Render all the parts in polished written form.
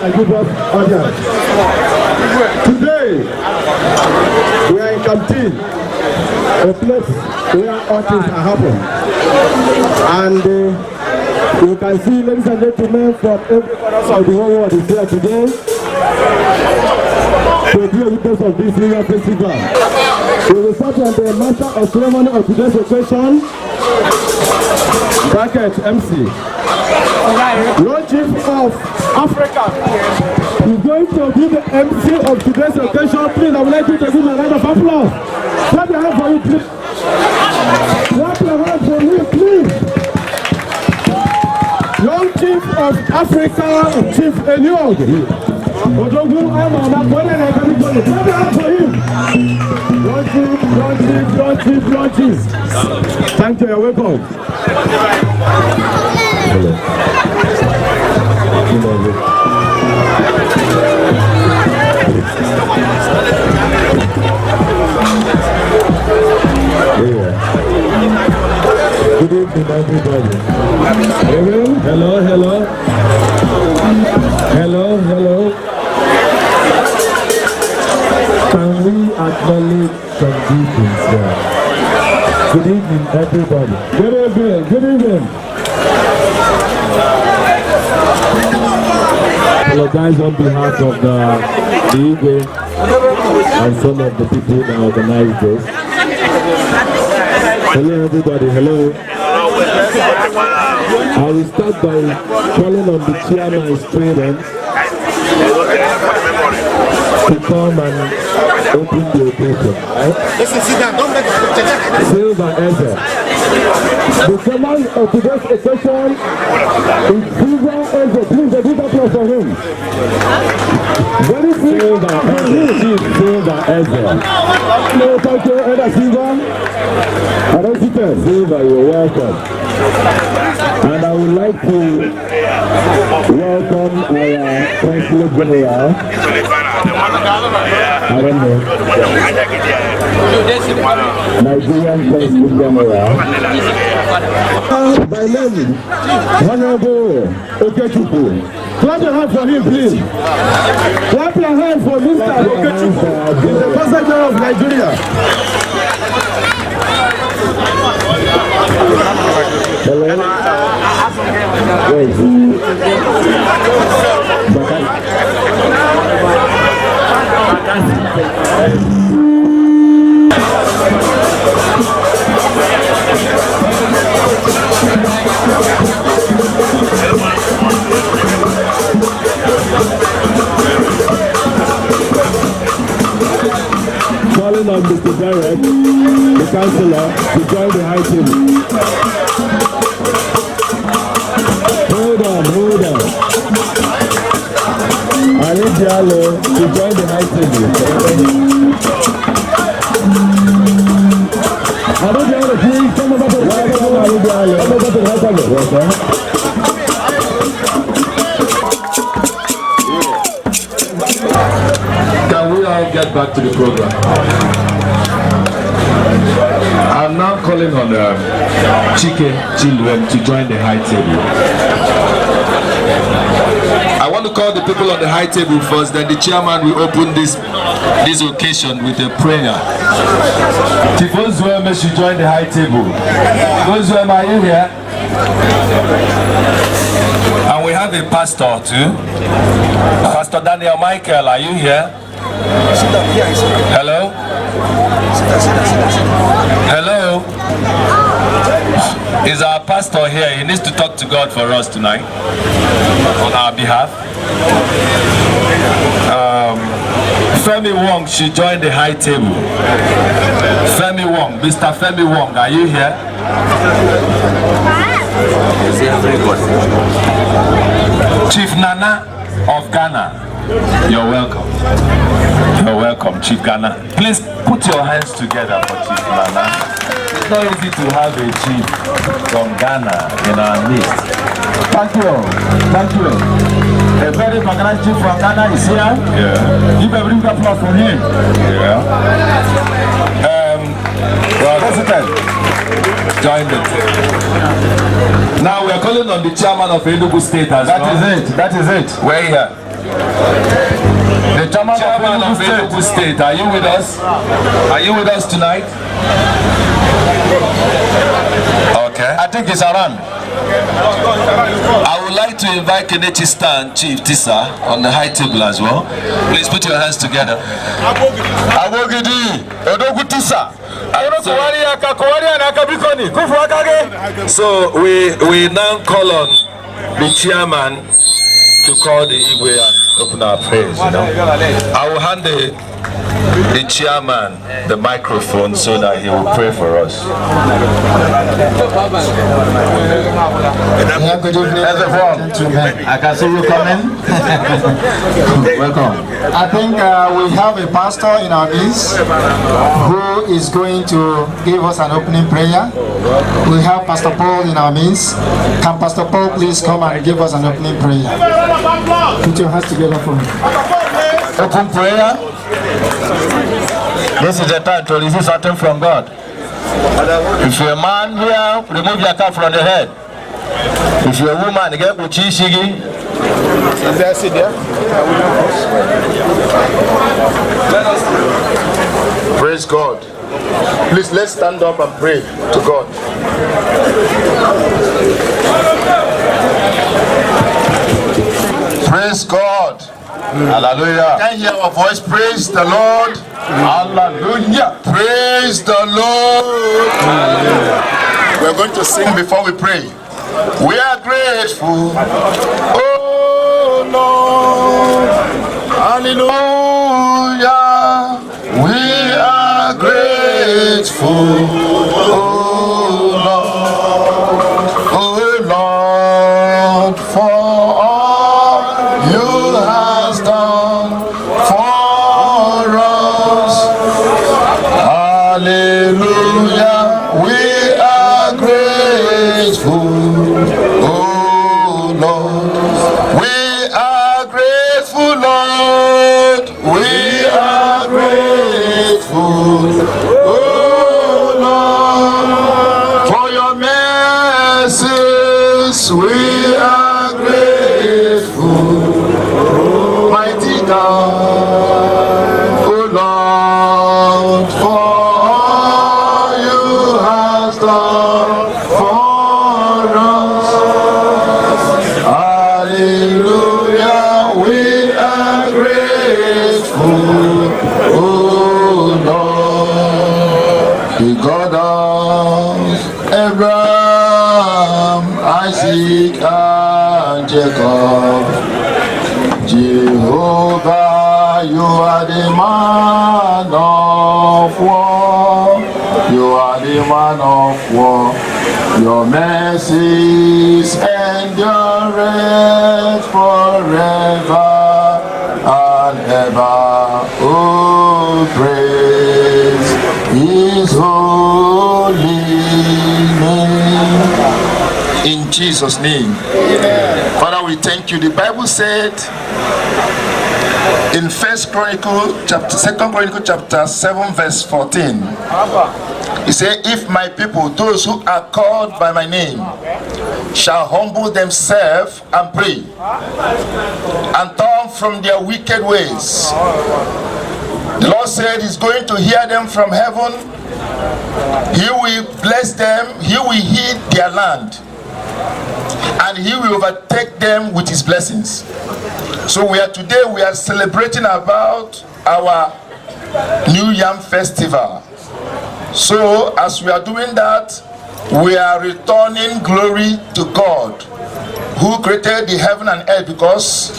Igbo audience. Today, we are in Canteen, a place where all things are happening. And you can see, ladies and gentlemen, from every corner of the whole world is here today to be a witness of this New Year festival. We will start on the master of ceremony of today's occasion, bracket MC. Lord Chief of Africa is going to be the MC of today's occasion. Please, I would like you to give a round of applause. Clap your hands for you, please. Clap your hands for you, please. Lord Chief of Africa, Chief Eliog. Odogu, I'm on that one and everybody. Clap your hands for him. Lord Chief. Thank you, you're welcome. Hello. Good evening, everybody. Hello. Can we acknowledge some greetings here? Good evening, everybody. Good evening. Apologize on behalf of the Igbo and some of the people that organized this. Hello everybody, hello. I will start by calling on the chairman's parents to come and open the occasion. Silver Eze. The chairman of today's occasion is Silver Eze. Please, a big applause for him. Very Silver Eze. Silver Eze. No, thank you, Eda Silva. Silva, you're welcome. And I would like to welcome our Consul General. I don't know. Nigerian Consul General. By name, Honorable Okechukwu. Clap your hands for him, please. Clap your hands for Mr. Okechukwu. He's the President of Nigeria. Hello? Where is he? Calling on Mr. Derek, the councillor, to join the high table. Hold on. I need Diallo to join the high table. I don't know please come over to the high table. Can we all get back to the program? I'm now calling on Chike children to join the high table. I want to call the people on the high table first, then the chairman will open this occasion with a prayer. Tifonzueme should join the high table. Tifonzueme, are you here? And we have a pastor too. Pastor Daniel Michael, are you here? Hello? Hello? Is our pastor here? He needs to talk to God for us tonight on our behalf. Femi Wong should join the high table. Femi Wong, Mr. Femi Wong, are you here? Chief Nana of Ghana, you're welcome. You're welcome, Chief Ghana. Please put your hands together for Chief Nana. It's not easy to have a chief from Ghana in our midst. Thank you. A very magnificent chief from Ghana is here. Yeah. Give a big applause for him. Yeah. President, join it. Now we are calling on the chairman of Enugu State as well. That is it. We're here. The chairman of Igbo State, are you with us? Are you with us tonight? Okay. I think it's around. I would like to invite Kenechi Stan, Chief Tisa, on the high table as well. Please put your hands together. So we now call on the chairman to call the Igbo and open our prayers. You know, I will hand the chairman the microphone so that he will pray for us. Yeah, good evening, gentlemen. I can see you coming. Welcome. I think we have a pastor in our midst who is going to give us an opening prayer. We have Pastor Paul in our midst. Can Pastor Paul please come and give us an opening prayer? Put your hands together for me. Open prayer. This is the time to receive something from God. If you're a man here, remove your cap from the head. If you're a woman, get uchi shigi. Is there a seat there? Praise God. Please let's stand up and pray to God. Praise God. Hallelujah. Can you hear our voice? Praise the Lord. Hallelujah. Praise the Lord. Hallelujah. We're going to sing before we pray. We are grateful. Oh Lord. Hallelujah. We are grateful. Oh Lord. Oh Lord, for all you has done for us. Hallelujah. We are grateful. Oh Lord. We are grateful, Lord. We are grateful. Oh Lord. For your mercies. We are grateful. Mighty God, oh Lord, for all you have done for us. Hallelujah, we are grateful, oh Lord. The God of Abraham, Isaac, and Jacob. Jehovah, you are the man of war. You are the man of war. Your mercies endureth forever and ever. Oh, praise His holy name. In Jesus' name. Amen. Father, we thank you. The Bible said in 2 Chronicle chapter 7 verse 14, it said, if my people, those who are called by my name, shall humble themselves and pray and turn from their wicked ways, the Lord said He's going to hear them from heaven. He will bless them. He will heal their land, and He will overtake them with His blessings. So today we are celebrating about our New Yam Festival. So as we are doing that, we are returning glory to God who created the heaven and earth, because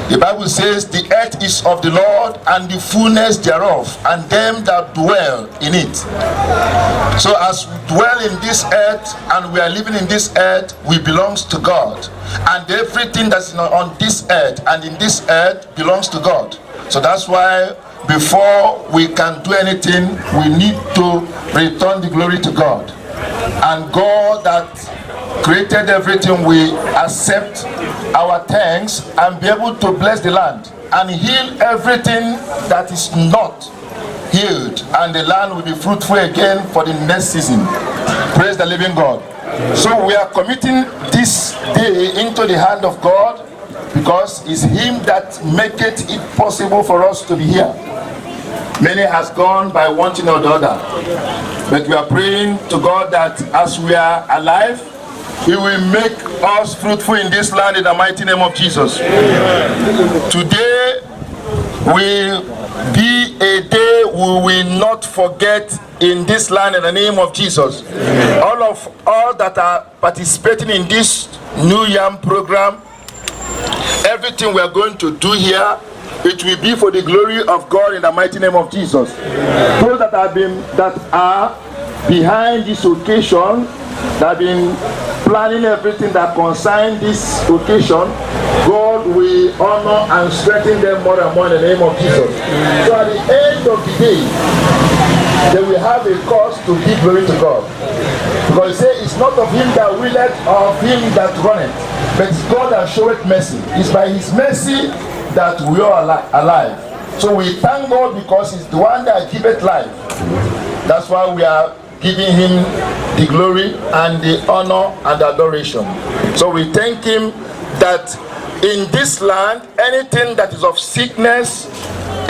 the Bible says the earth is of the Lord and the fullness thereof, and them that dwell in it. So as we dwell in this earth and we are living in this earth, we belongs to God, and everything that's on this earth and in this earth belongs to God. So that's why before we can do anything, we need to return the glory to God. And God that created everything, we accept our thanks and be able to bless the land and heal everything that is not healed, and the land will be fruitful again for the next season. Praise the living God. So we are committing this day into the hand of God, because it's him that maketh it possible for us to be here. Many has gone by one thing or the other, but we are praying to God that as we are alive, He will make us fruitful in this land in the mighty name of Jesus. Today will be a day we will not forget in this land in the name of Jesus. All that are participating in this New Yam program, everything we are going to do here, it will be for the glory of God in the mighty name of Jesus. Those that are behind this occasion, that have been planning everything that concerns this occasion, God will honor and strengthen them more and more in the name of Jesus. So at the end of the day, they will have a cause to give glory to God. Because He says it's not of him that willeth or of him that runneth, but it's God that showeth mercy. It's by His mercy that we are alive. So we thank God because He's the one that giveth life. That's why we are giving Him the glory and the honor and the adoration. So we thank Him that in this land, anything that is of sickness,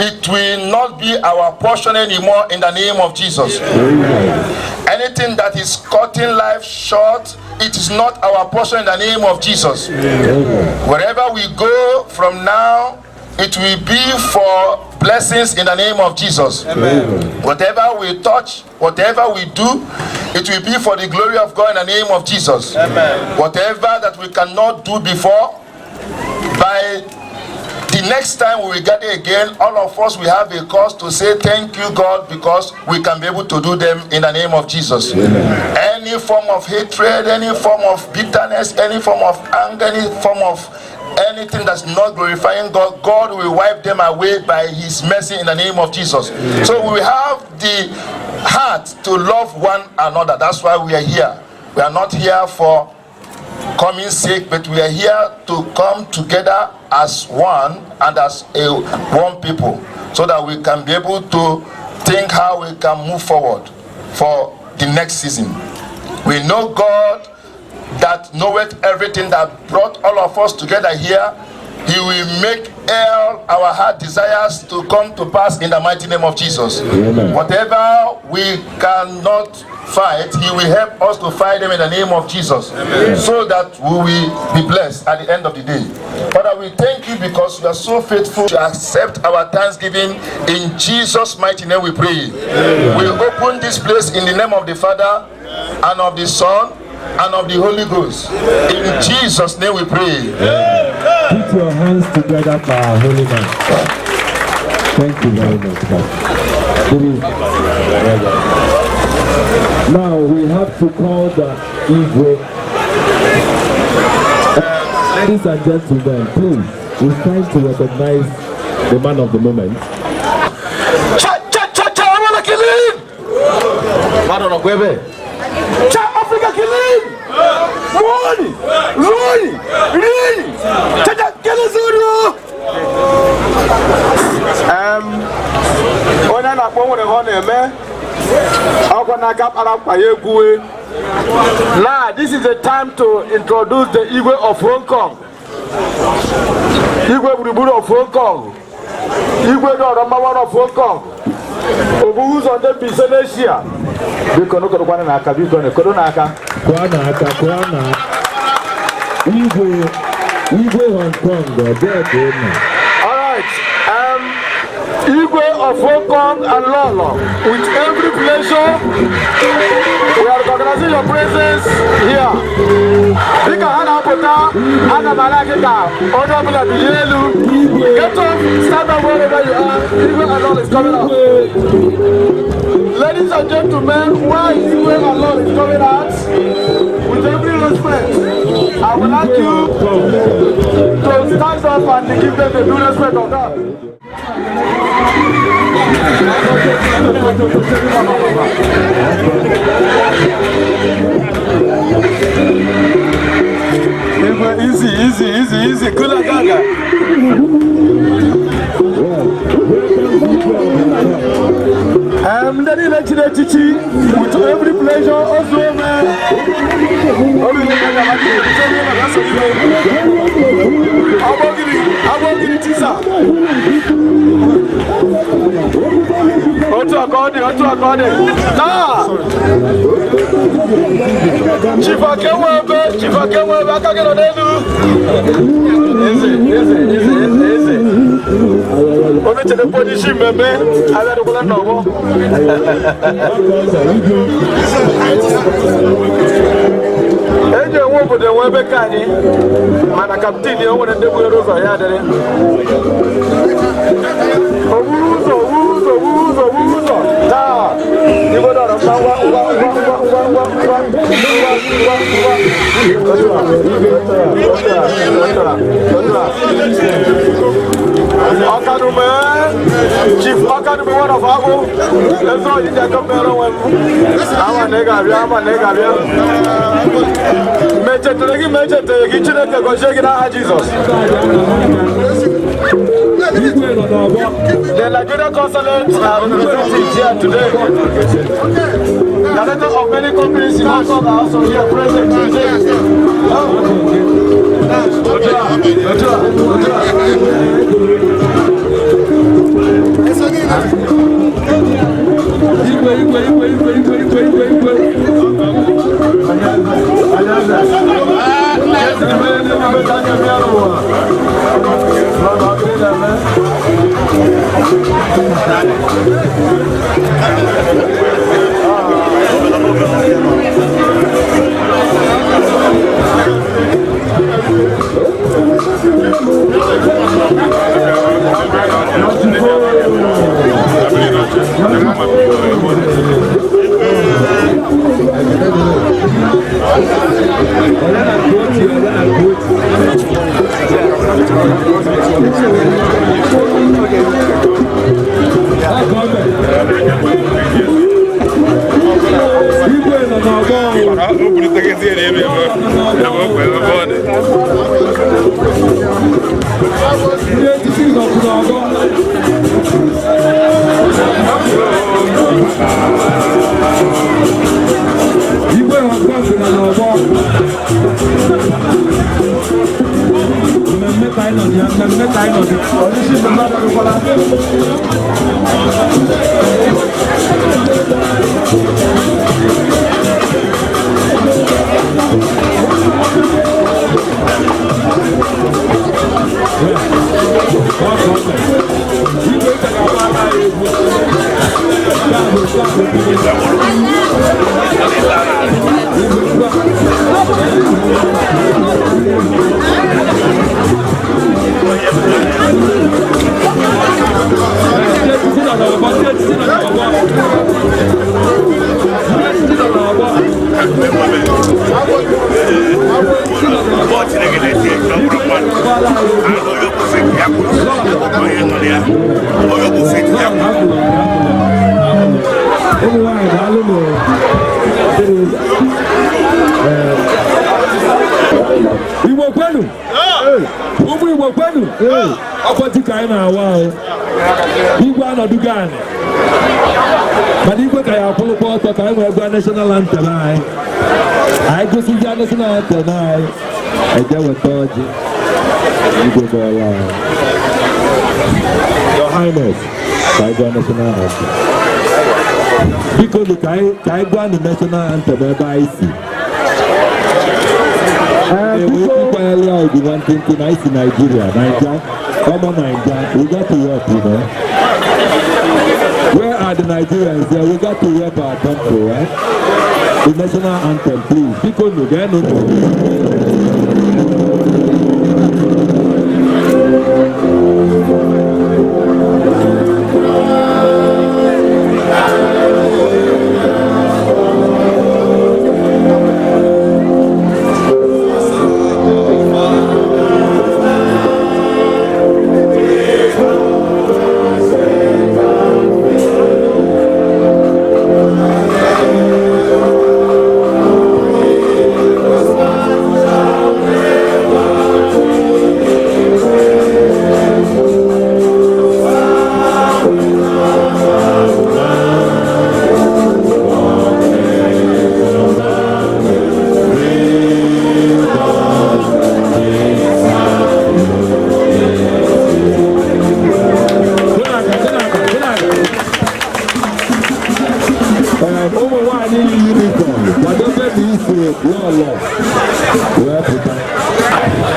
it will not be our portion anymore in the name of Jesus. Anything that is cutting life short, it is not our portion in the name of Jesus. Wherever we go from now, it will be for blessings in the name of Jesus. Amen. Whatever we touch, whatever we do, it will be for the glory of God in the name of Jesus. Amen. Whatever that we cannot do before, by the next time we will gather again, all of us will have a cause to say thank you, God, because we can be able to do them in the name of Jesus. Amen. Any form of hatred, any form of bitterness, any form of anger, any form of anything that's not glorifying God, God will wipe them away by His mercy in the name of Jesus. So we have the heart to love one another. That's why we are here. We are not here for coming sake, but we are here to come together as one and as one people, so that we can be able to think how we can move forward for the next season. We know God that knoweth everything, that brought all of us together here. He will make all our heart desires to come to pass in the mighty name of Jesus. Amen. Whatever we cannot fight, He will help us to fight them in the name of Jesus. Amen. So that we will be blessed at the end of the day. Father, we thank You because You are so faithful to accept our thanksgiving. In Jesus' mighty name we pray. Amen. We open this place in the name of the Father and of the Son and of the Holy Ghost. In Jesus' name we pray. Put your hands together for our holy man. Thank you very much, God. Now we have to call the Igbo. Ladies and gentlemen, please, it's time to recognize the man of the moment. I wanna kill him! Madonna Gwebe. Africa killing! Money! Really! Now, this is the time to introduce the Igbo of Hong Kong. Igwe Buruburu of Hong Kong. Igwe Doramawan of Hong Kong. Obuhus on the Bisonesia. Igwe Hong Kong, alright, Igwe of Hong Kong and Lolo, with every pleasure, we are recognizing your presence here. Get up, stand up wherever you are. Igwe and Lolo is coming out. Ladies and gentlemen, while Igwe and Lolo is coming out, with every respect, I would like you to stand up and give them the due respect of that. Easy, Kula Gaga. I'm Daddy Chichi with every pleasure also, man. Eje nwe obodo enwe ebe ka anyị mana kaptịn ya nwere ndị buere ụzọ ya dịrị ụzọ taa igwe dọrọ Ọkanume Chief Ọkanume one of Agụ eze ọdịda kọmpere onwe m ama na ị ga-abịa mechetere gị Chineke gọzie gị n'aha Jizọs. The Nigerian consulate are represented here today. Directors of many companies in Hong are also here present today. National anthem, I go see the national anthem. I just went to you go along. Your Highness, I go national anthem. Because I go the national anthem by see. People earlier will be wanting to nice in Nigeria. Come on, Nigeria, we got to work, you know. Where are the Nigerians there? We got to help our country, right? The national anthem, please. People know, they know.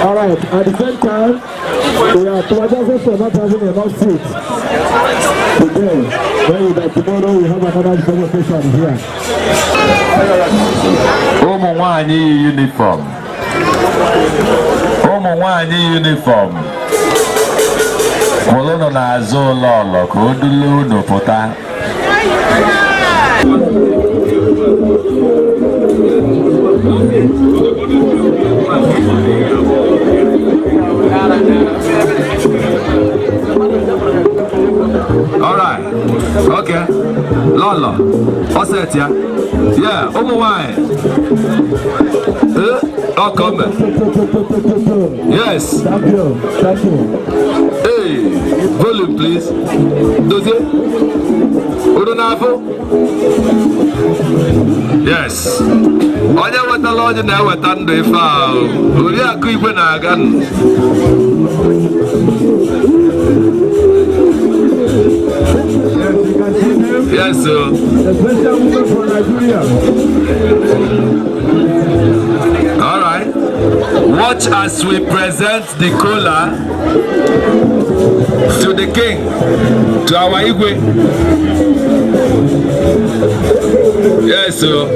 All right, at the same time, we are apologizing for not having enough seats today. Maybe by tomorrow we have another demonstration here. Ụmụnwaanyị uniform. Ụmụnwaanyị uniform. Kwụlụnụ n'azụ ụlọ ọlọ ka o dulu unu pụta. All right. Okay. Lolo. What's that, yeah? Yeah. Why? Oh, come. Yes. Thank you. Thank you. Hey, volume, please. Does it? Yes. Onye wetala ọjị na-eweta ndụ ife ahụ. Oriakụ Igwe na-aga nụ. Yes, sir. The special woman from Nigeria. All right. Watch as we present the cola to the king, to our Igwe. Yes, sir.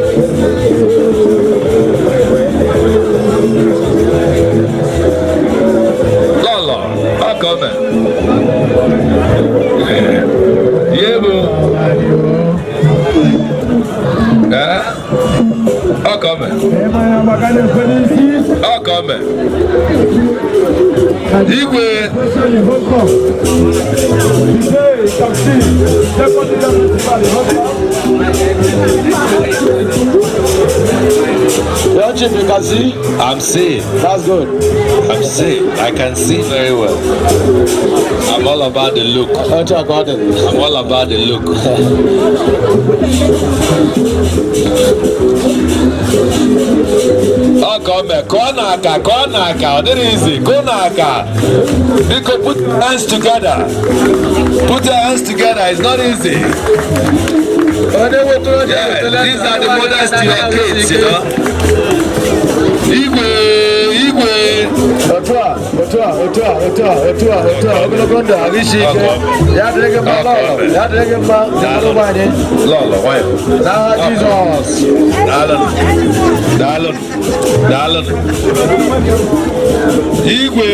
Lolo, how come? Yeah, boo. How come? How come? Igwe. Don't you can see? I'm seeing. That's good. I'm seeing. I can see very well. I'm all about the look. Don't you got it? I'm all about the look. Oh, come here. Konaka. That is easy. Konaka. You can put your hands together. Put your hands together. It's not easy. Yeah, these are the mothers to your kids, you know. Igwe. Otua. Ogologonda, Abishike. Ya drege ma lolo. Ya drege ma Jalobani. Lolo, why? Now Jesus. Dalon. Igwe.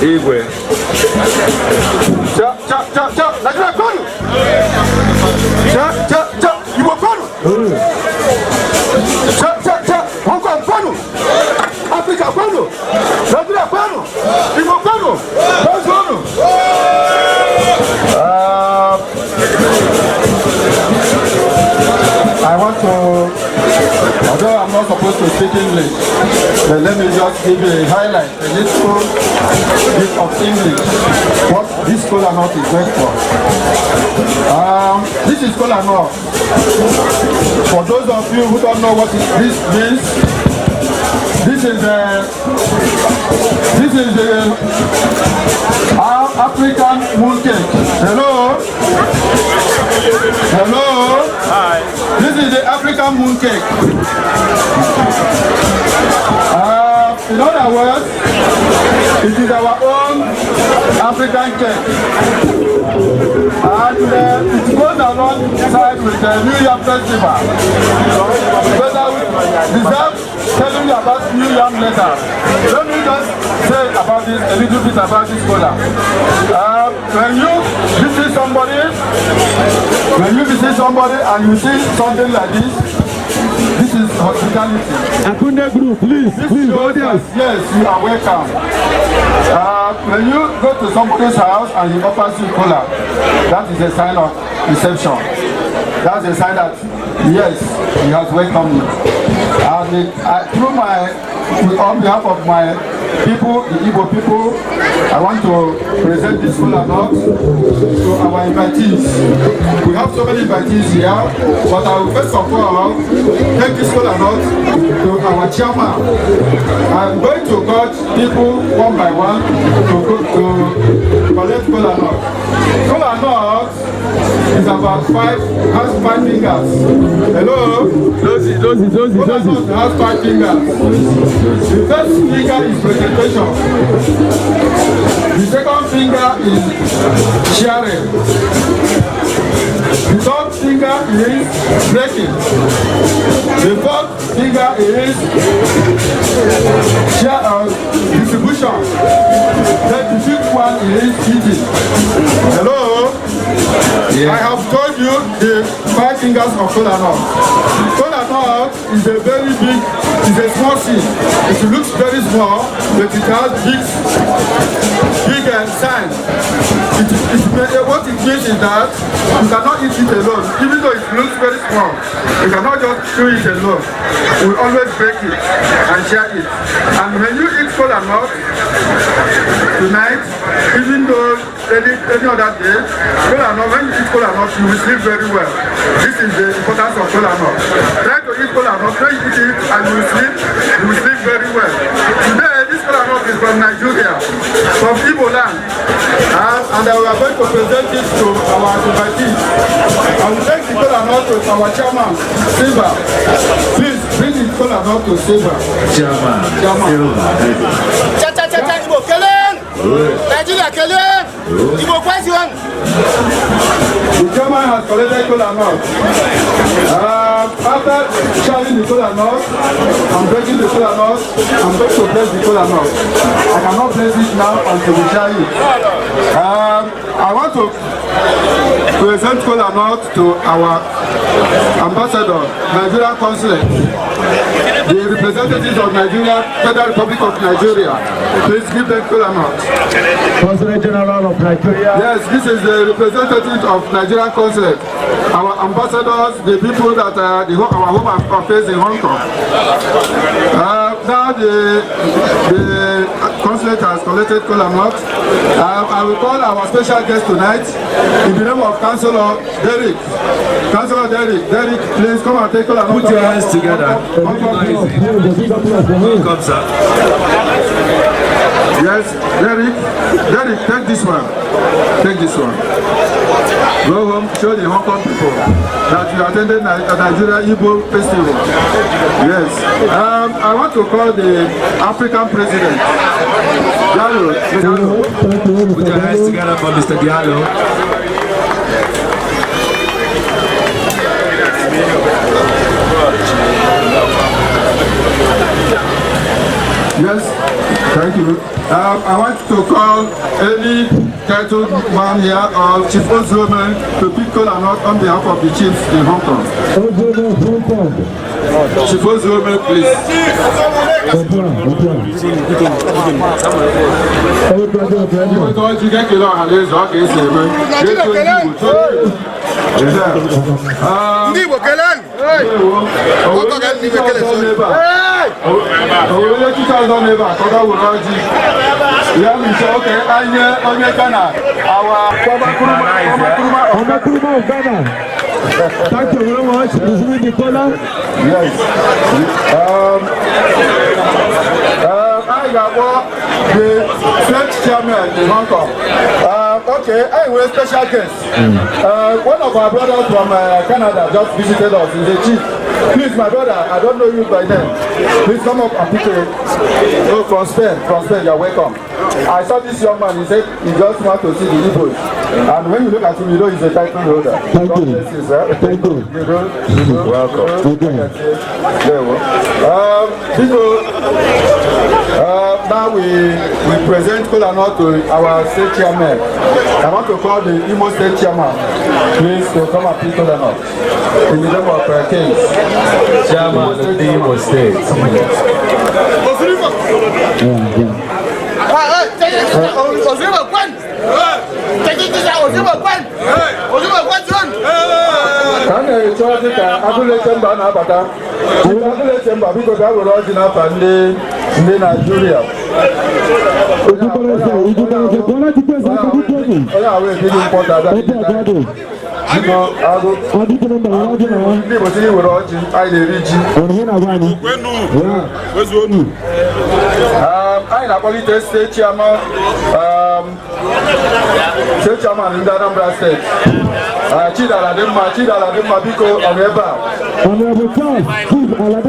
Igwe. Cha. Najua kwanu. Cha. Igbo kwanu. Cha. Hong Kong kwanu. Africa kwanu. Nigeria kwanu. Igbo kwanu. Kwanu. I want to, although I'm not supposed to speak English, but let me just give you a highlight, a little bit of English, what this kola nut is meant for. This is kola nut. For those of you who don't know what this means, this is the African mooncake. Hello? Hi. This is the African mooncake. In other words, it is our own African cake. And it goes alongside with the New Yam Festival. But I deserve telling you about New Yam later. Let me just say about this, a little bit about this cola. When you visit somebody and you see something like this is hospitality. Akunde group, please, audience. Yes, you are welcome. When you go to somebody's house and he offers you cola, that is a sign of reception. That's a sign that, yes, he has welcomed you. On behalf of my people, the Igbo people, I want to present this kola nut to our invitees. We have so many invitees here, but I will first of all take this kola nut to our chairman. I'm going to guide people one by one to collect kola nut. Kola nut is about has 5 fingers. Hello? Kola nut has 5 fingers. The first finger is presentation. The second finger is sharing. The third finger is breaking. The fourth finger is distribution. Then the fifth one is eating. Hello? Yeah. I have told you the 5 fingers of kola nut. Kola nut is a very big, it's a small seed. It looks very small, but it has big sign. What it means is that you cannot eat it alone. Even though it looks very small, you cannot just chew it alone. We always break it and share it. And when you eat kola nut tonight, even though any other day, kola nut, when you eat kola nut, you will sleep very well. This is the importance of kola nut. Try to eat kola nut, when you eat it and you will sleep very well. Today, this kola nut is from Nigeria, from Igbo land. And we are going to present it to our invitees. I will take the kola nut to our chairman, Silva. Please bring the kola nut to Silva. Chairman. Cha-cha-cha-cha, Igbo Kelen! Nigeria Kelen! Igbo question! The chairman has collected kola nut. After sharing the kola nut and breaking the kola nut, I'm going to bless the kola nut. I cannot bless it now until we share it. I want to present kola nut to our ambassador, Nigeria Consulate. The representatives of Nigeria, Federal Republic of Nigeria. Please give them kola nut. Consulate General of Nigeria. Yes, this is the representative of Nigeria Consulate. Our ambassadors, the people that our home affairs in Hong Kong. Now the consulate has collected kola nut. I will call our special guest tonight in the name of Councillor Derek. Councillor Derek, please come and take kola nut. Put your hands together. Welcome, sir. Yes, Derek, take this one. Take this one. Go home, show the Hong Kong people that you attended Nigeria Igbo Festival. Yes. I want to call the African president. Diallo. Put your hands together for Mr. Diallo. Yes, thank you. I want to call any titled man here or Chief Ozoman to pick kola nut on behalf of the chiefs in Hong Kong. Chief Ozoman, please. Thank you very much. This is the color. Yes. I got the French chairman in Hong Kong. Okay, I will special guest. One of our brothers from Canada just visited us. He's a chief. Please, my brother, I don't know you by name. Please come up and pick a... Oh, from Spain, you're welcome. I saw this young man, he said he just wants to see the Igbos. And when you look at him, you know he's a title holder. Thank you. Thank you. Welcome. Now we present kola nut to our state chairman. I want to call the Imo state chairman, please, to come and pick kola nut. In the name of Kings. Chairman of the Igbo state. Nigeria. I na-akpọlite steeti chairman ndị Anambra State. Chidala dị mma biko ọ nọ ebe a.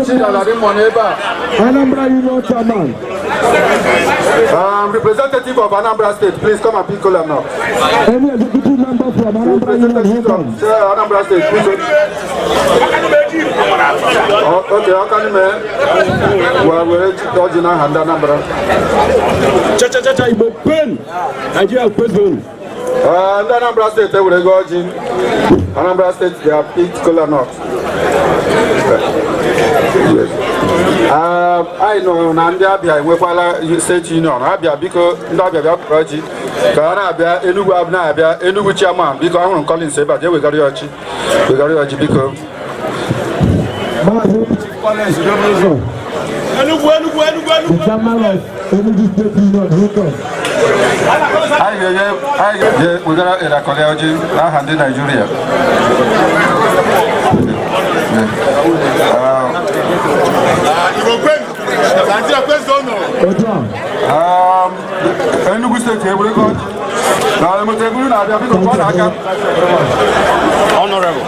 Chidala dị mma n'ebe a. Anambra Union Chairman. Representative of Anambra State, please come and pick column now. Any executive member from Anambra Union Chairman. Anambra State, please. Okay, how can you man? We're dodging our hand Anambra. Cha Igbo pen. Nigeria president. Anambra State, they will go in. Anambra State, they have picked color north. I know Nandia, we follow state union. Abia because Nabia project. Karabia, Enugu Abnabia, Enugu chairman, because I'm calling Seba, they will go to because. We're going to college in Nigeria. Enugu State, honorable.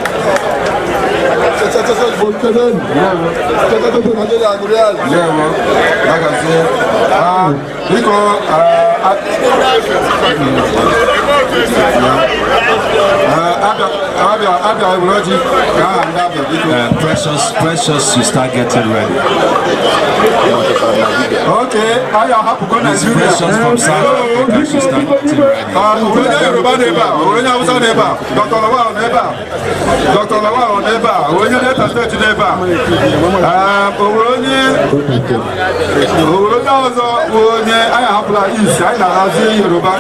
Precious, you start getting ready. Okay, I have to go to Nigeria. Precious from South Africa, you start getting ready. Dr. Lawal Neba, when you let us to Neba, I have like East, I have Yoruba,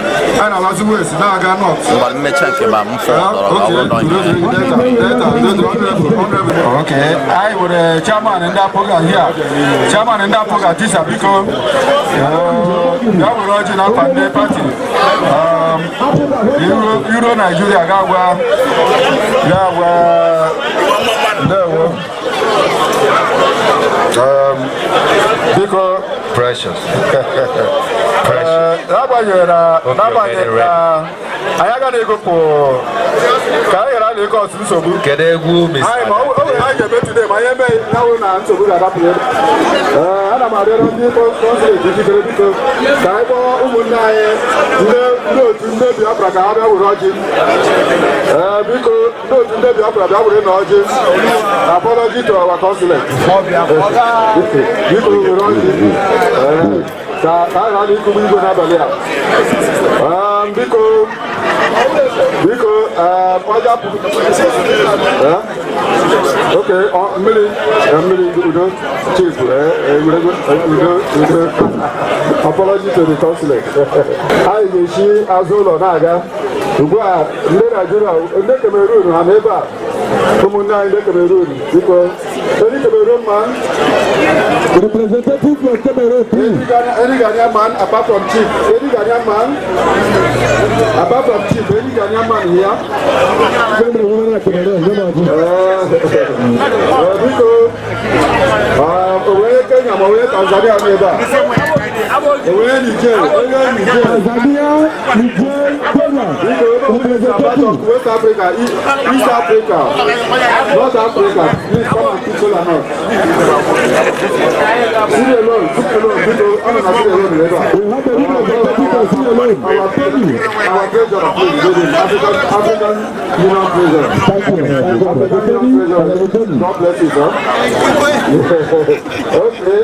and I was West, now I got not. Okay, I would chairman in that program here. Chairman in that program, this is because that will original Pande party. Euro Nigeria, because precious. I got to go for Kayara Lagos to Sobu. I get today. My now to go that up. I'm a little bit because Kaibo Umunai, no, to the Africa, Rogin. Because no, to the Africa, Rogin. Apology to our consulate. People Rogin. I need to be going okay, apology to the consulate. I see Azolo Naga, Nigeria, Cameroon, and Eba, Comuna in Cameroon, because any Cameroon man, representative from Cameroon, any Ghanaian man apart from chief, any Ghanaian man apart from chief, any Ghanaian man here. West Africa, East Africa, North Africa, please come and teach all of us. See alone, because I'm not alone. Our treasure, African Union treasure. God bless you, sir. Okay,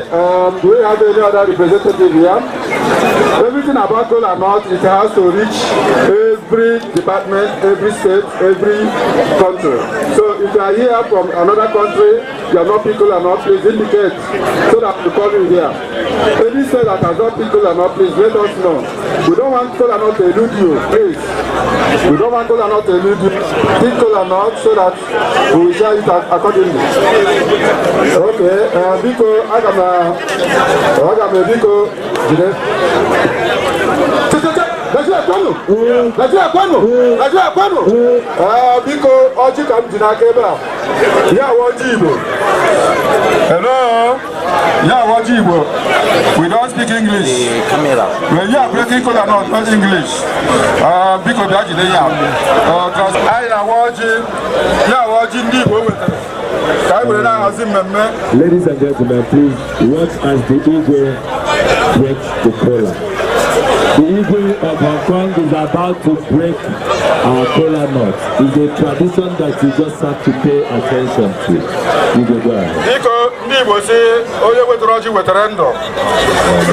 do we have any other representative here? Everything about Kola North, it has to reach every department, every state, every country. So if you are here from another country, you are not pickle and not please indicate so that we come in here. Any say that has not pickle and not please let us know. We don't want pickle and not to elude you, please. We don't want pickle and not to elude you. Pickle and not so that we will share it accordingly. Okay, Biko, I got my Biko. Biko, Oji kam jinakeba. Yeah, Oji Igbo. Hello. Yeah, Oji Igbo. We don't speak English. When you are breaking code and not English. Biko biaji de yam. I am Oji. Yeah, Oji Igbo. Ladies and gentlemen, please watch as the Igbo breaks the kola. The Igbo of Hong Kong is about to break our kola nut. It's a tradition that you just have to pay attention to. Igbo, go ahead. Igbo say, onye wetara ọjị wetara ndụ.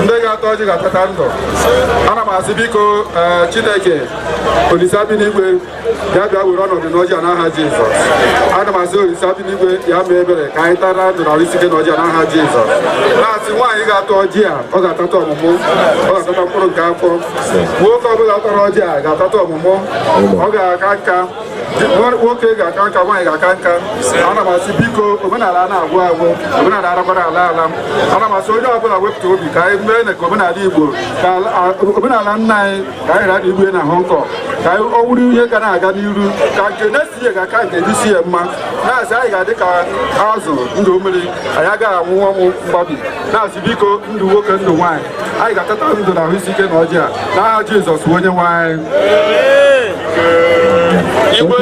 Ndị ga-ata ọjị ga-atata ndụ. Ana m asị biko Chineke Olisa bi n'igwe ya bịa were ọnọdụ n'ọjị a n'aha Jizọs. Ana m asị Olisa bi n'igwe ya mee ebere ka anyị tara ndụ na isi ike n'ọjị a n'aha Jizọs. Na-asị nwaanyị ga-ata ọjị a ọ ga-atata ọmụmụ, ọ ga-atata mkpụrụ nke afọ. Nwoke ọbụla tara ọjị a ga-atata ọmụmụ, ọ ga-aka nka. Nwoke ga-aka nka, nwaanyị ga-aka nka. Ana m asị biko omenala na-agwụ agwụ. Omenala arakwara ala ala. Ana m asị onye ọbụla wepụta obi ka anyị mee ka omenala Igbo ka omenala nna anyị ka anyị ghara igwe na Hong Kong ka ọ wụrụ ihe ga na-aga n'iru ka nke na-esi ya ga-aka nke dịsi ya mma na-asị anyị ga-adị ka azụ ndụ mmiri anyị agaghị anwụ ọnwụ mgbabi na-asị biko ndụ nwoke ndụ nwaanyị anyị ga-atata ndụ na ahụ isi ike na ọjị a n'aha Jizọs onye nwe anyị. Igwe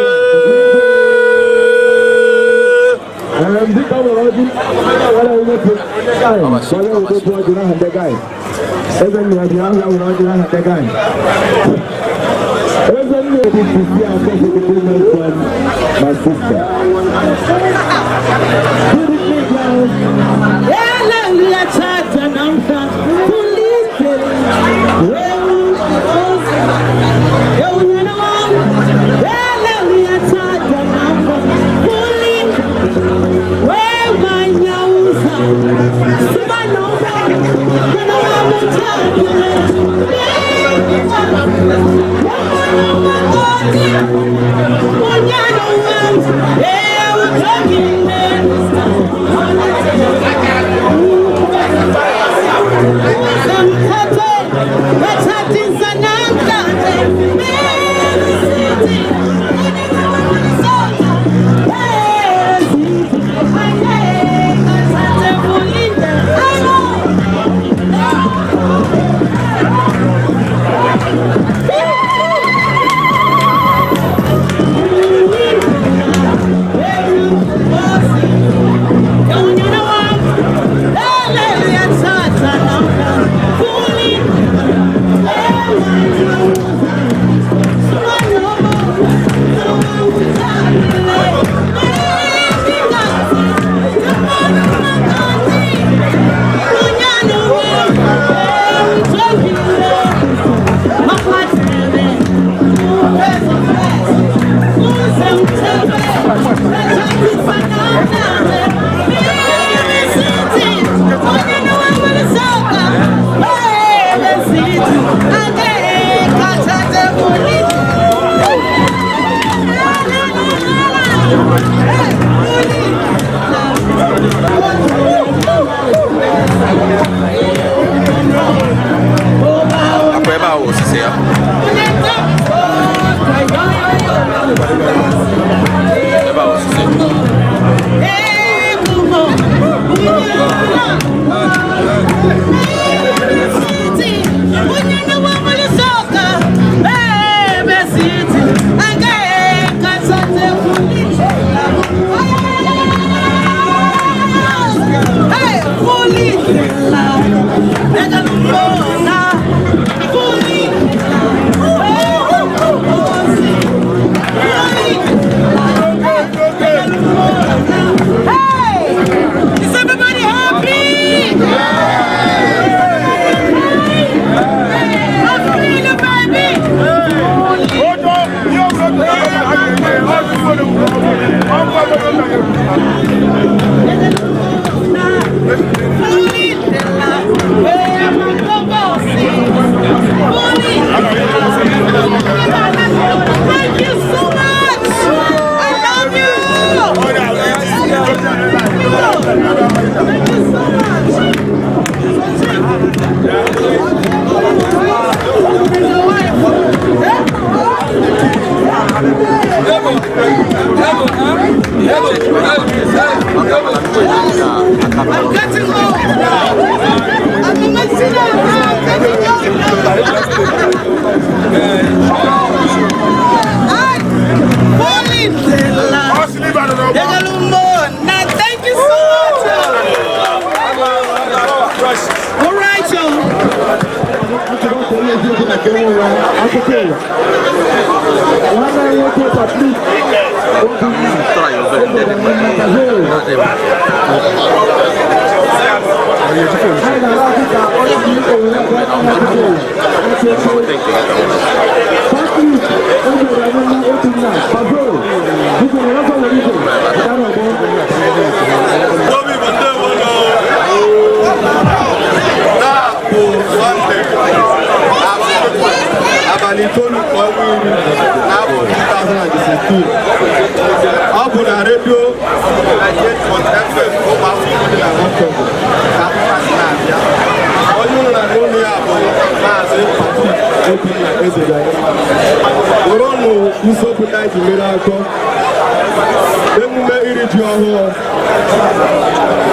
emume iri ji ọhụụ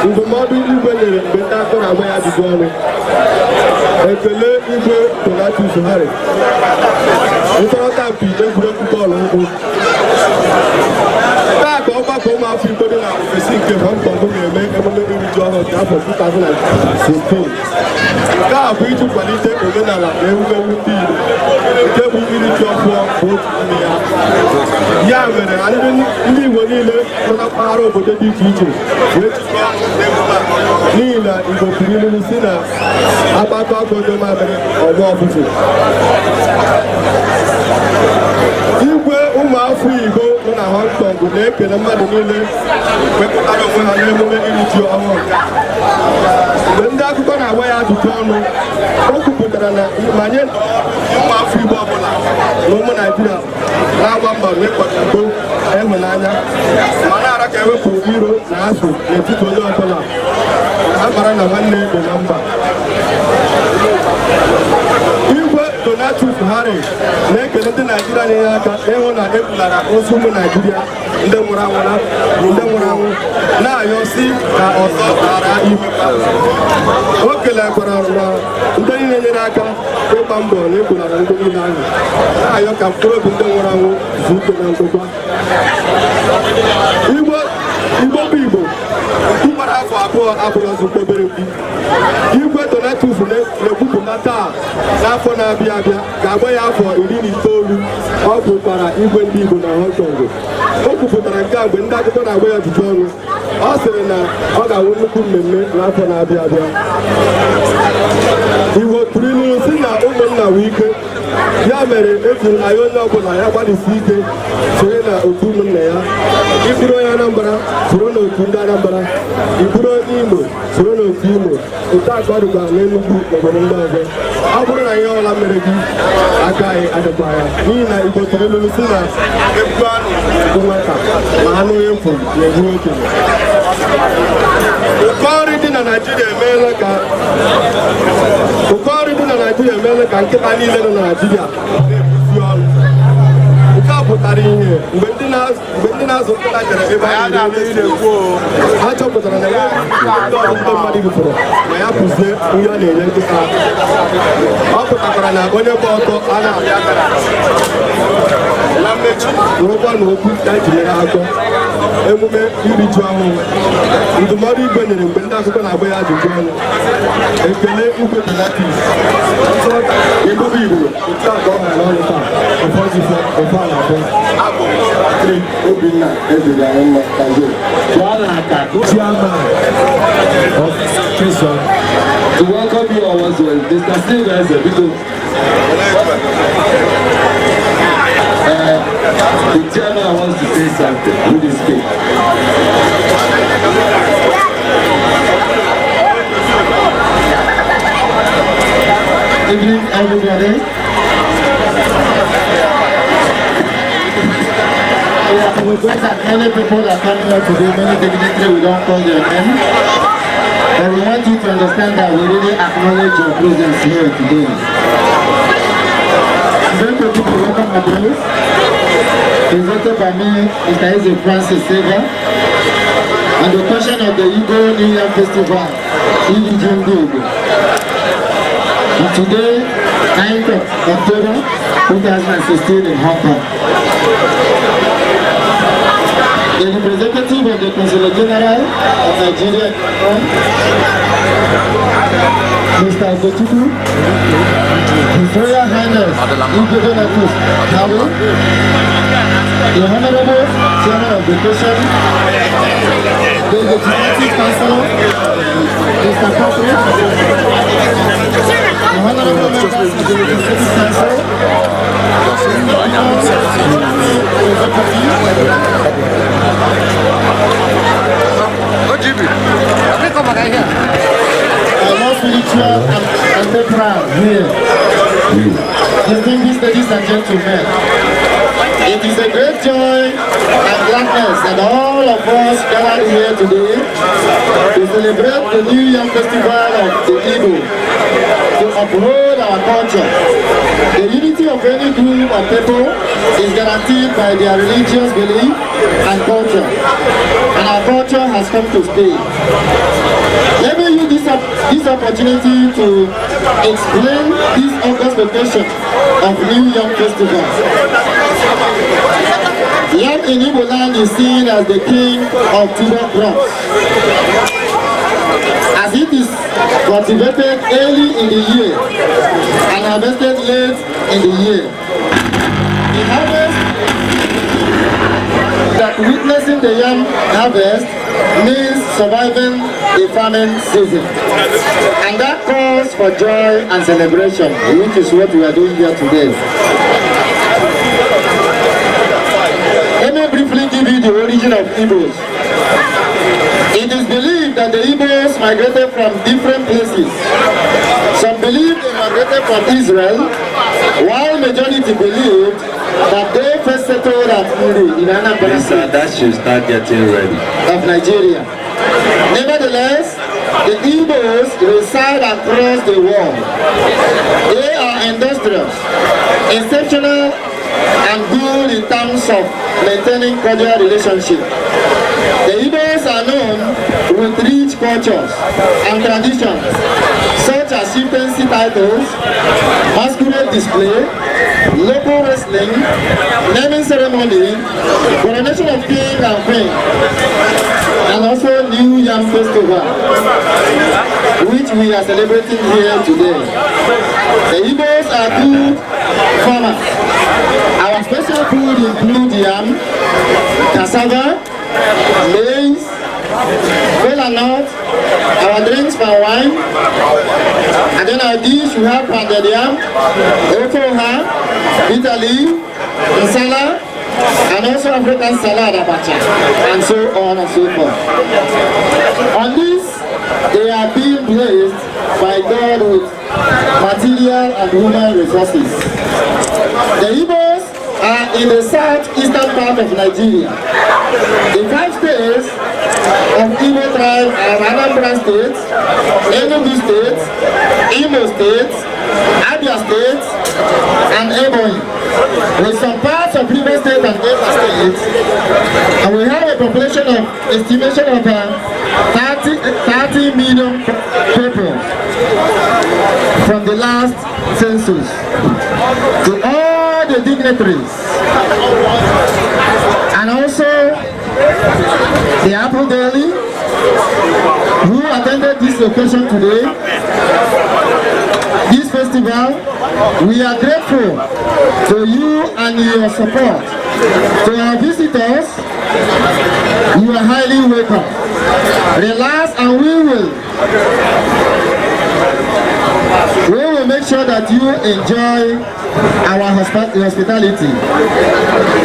ndụmọdụ igwe nyere mgbe ndị akọ na-agba ya ajụjụ ọnụ ekele igwe Donatus Harry ntọrọta mpi egwuregwu bọọlụ ụkwụ taa ka ọgbakọ ụmụafọ Igbo dị na ofesi nke Hong Kong ga-eme emume iri ji ọhụụ nke afọ 2016 nke a bụ iji kwalite omenala na ewumewu ndị Igbo nke bụ iri ji ọhụụ bụ otu n'ime ya. Ya mere ndị Igbo niile nọ na mpaghara obodo dị iche iche wee jikọọ n'emume a n'ihi na Igbo kwuru ilu si na akpakọ akọ ndị mamịrị ọgbọ ọfụfụ. Igwe ụmụafọ Igbo nọ na Hong Kong na-ekele mmadụ niile wepụtara onwe ha n'emume iri ji ọhụrụ. Mgbe ndị akụkọ na-agba ya ajụjụ ọnụ, o kwupụtara na ma nye ụmụafọ Igbo ọbụla na ụmụ Naịjirịa na-agba mbọ n'ịkwado udo ịhụnanya ma na-ara ka ewepụ iro na asụ n'etiti onye ọbụla a mara na nwanne dị na mba. Igwe Donatus Harry na-ekele ndị Naịjirịa na-enye aka ịhụ na ebulara ozu ụmụ Naịjirịa ndị nwụrụ anwụ na-ayọ si ka ọzọ ghara ihu. O kelekwara na ndị niile nyere aka ịgba mbọ na ebulara ndị niile ahụ na-ayọ ka mkpụrụ obi ndị nwụrụ anwụ zu ike na ndokwa. Igbo bụ Igbo mkpụrụ afọ abụọ abụghị ọzọ obere mkpi. Igwe Donatus na-ekwupụta taa n'afọ na-abịa abịa ga-agba ya afọ 19 ọ bụkwara igwe ndị Igbo na Hong Kong. O kwupụtara nke a mgbe ndị akụkọ na-agba ya ajụjụ ọnụ. Ọ sịrị na ọ ga-awụ nnukwu mmemme n'afọ na-abịa abịa. Igbo tụrụ ilu si na ụmụnna wee ike, ya mere ejiri anyị onye ọbụla ya gbalịsi ike sonye na otu ụmụnna ya. Ịbụrụ onye Anambra soro n'otu ndị Anambra, ịbụrụ onye Imo soro n'otu Imo, otu aka ọ dịkwa n'Enugu obodo ndị ọzọ. Ọ bụrụ na ihe ọla mere gị aka anyị adịkwa ya, n'ihi na Igbo tụrụ ilu si na ebu anụ bụ nwata ma anụ onye mfụ na-egbu okenye. Ụkọ nri dị na Naịjirịa emeela ka nkịta niile nọ na Naịjirịa na-ebusi ọnụ. Nke a pụtara ihe mgbe ndị na-azụ nkịta jere ebe ha chọpụtara na ya ndị mmadụ bufere ma ya pụzie ihe a na-enye nkịta. Ọ pụtakwara na onye gba ọtọ a na-abịa na mmechi nwekwa na okwu ya jiri ha akọ emume iri ji ọhụrụ. Ndụmọdụ igwe nyere mgbe ndị akụkọ na-agba ya ajụjụ ọnụ. Ekele igwe Donatus Igbo bụ Igbo otu a ka ọ gara n'ọrụ taa ofe a na-abụ abụ Obinna ezere anyị mma Tanzania. Chairman of Education. To welcome you all as well, Mr. Steve Ezebito. The chairman wants to say something with his speech. Evening, everybody. we're going to acknowledge people that are coming out today. Many dignitaries, we don't call their name. But we want you to understand that we really acknowledge your presence here today. I'm going to give a welcome address presented by me, Mr. Eze Francis Sega, on the question of the Igbo New Year Festival, Igbo. Today, 9th of October 2016 in Hong Kong. The representative of the Consul General of Nigeria, Mr. Ogochukwu, His Royal Highness Igbo Donatus Kalu, the Honorable Chairman of the Education, the Legislative Council, Mr. Patrick, the Honorable Members of the Legislative Council, our most spiritual and temporal here. Distinguished ladies and gentlemen, it is a great joy and gladness that all of us gathered here today to celebrate the New Year Festival of the Igbo, to uphold our culture. The unity of any group of people is guaranteed by their religious belief and culture, and our culture has come to stay. Let me use this opportunity to explain this August vacation of New Yam Festival. Yam in Igbo land is seen as the king of tuber crops, as it is cultivated early in the year and harvested late in the year. The harvest, that witnessing the yam harvest means surviving the famine season, and that calls for joy and celebration, which is what we are doing here today. Let me briefly give you the origin of Igbos. It is believed that the Igbos migrated from different places. Some believe they migrated from Israel, while majority believed that they first settled at Uri in Anambra State. That should start getting ready. Of Nigeria. Nevertheless, the Igbos reside across the world. They are industrious, exceptional, and good in terms of maintaining cordial relationship. The Igbos are known with rich cultures and traditions, such as chieftaincy titles, masquerade display, local wrestling, naming ceremony, coronation of king and queen, and also New Yam Festival, which we are celebrating here today. The Igbos are good farmers. Our special food includes yam, cassava, maize, kola nut, our drinks for wine, and then our dish we have pounded yam, ofoha, bitter leaf, masala, and also African salad abacha, and so on and so forth. On this, they are being blessed by God with material and human resources. The Igbos are in the southeastern part of Nigeria. The 5 states of Igbo tribe are Anambra State, Enugu State, Imo State, Abia State, and Ebonyi, with some parts of Rivers State and Delta State. And we have a population of estimation of 30 million people from the last census. To all the dignitaries and also the Apple Daily who attended this occasion today, this festival, we are grateful to you and your support. To our visitors, you are highly welcome. Relax and we will make sure that you enjoy our hospitality.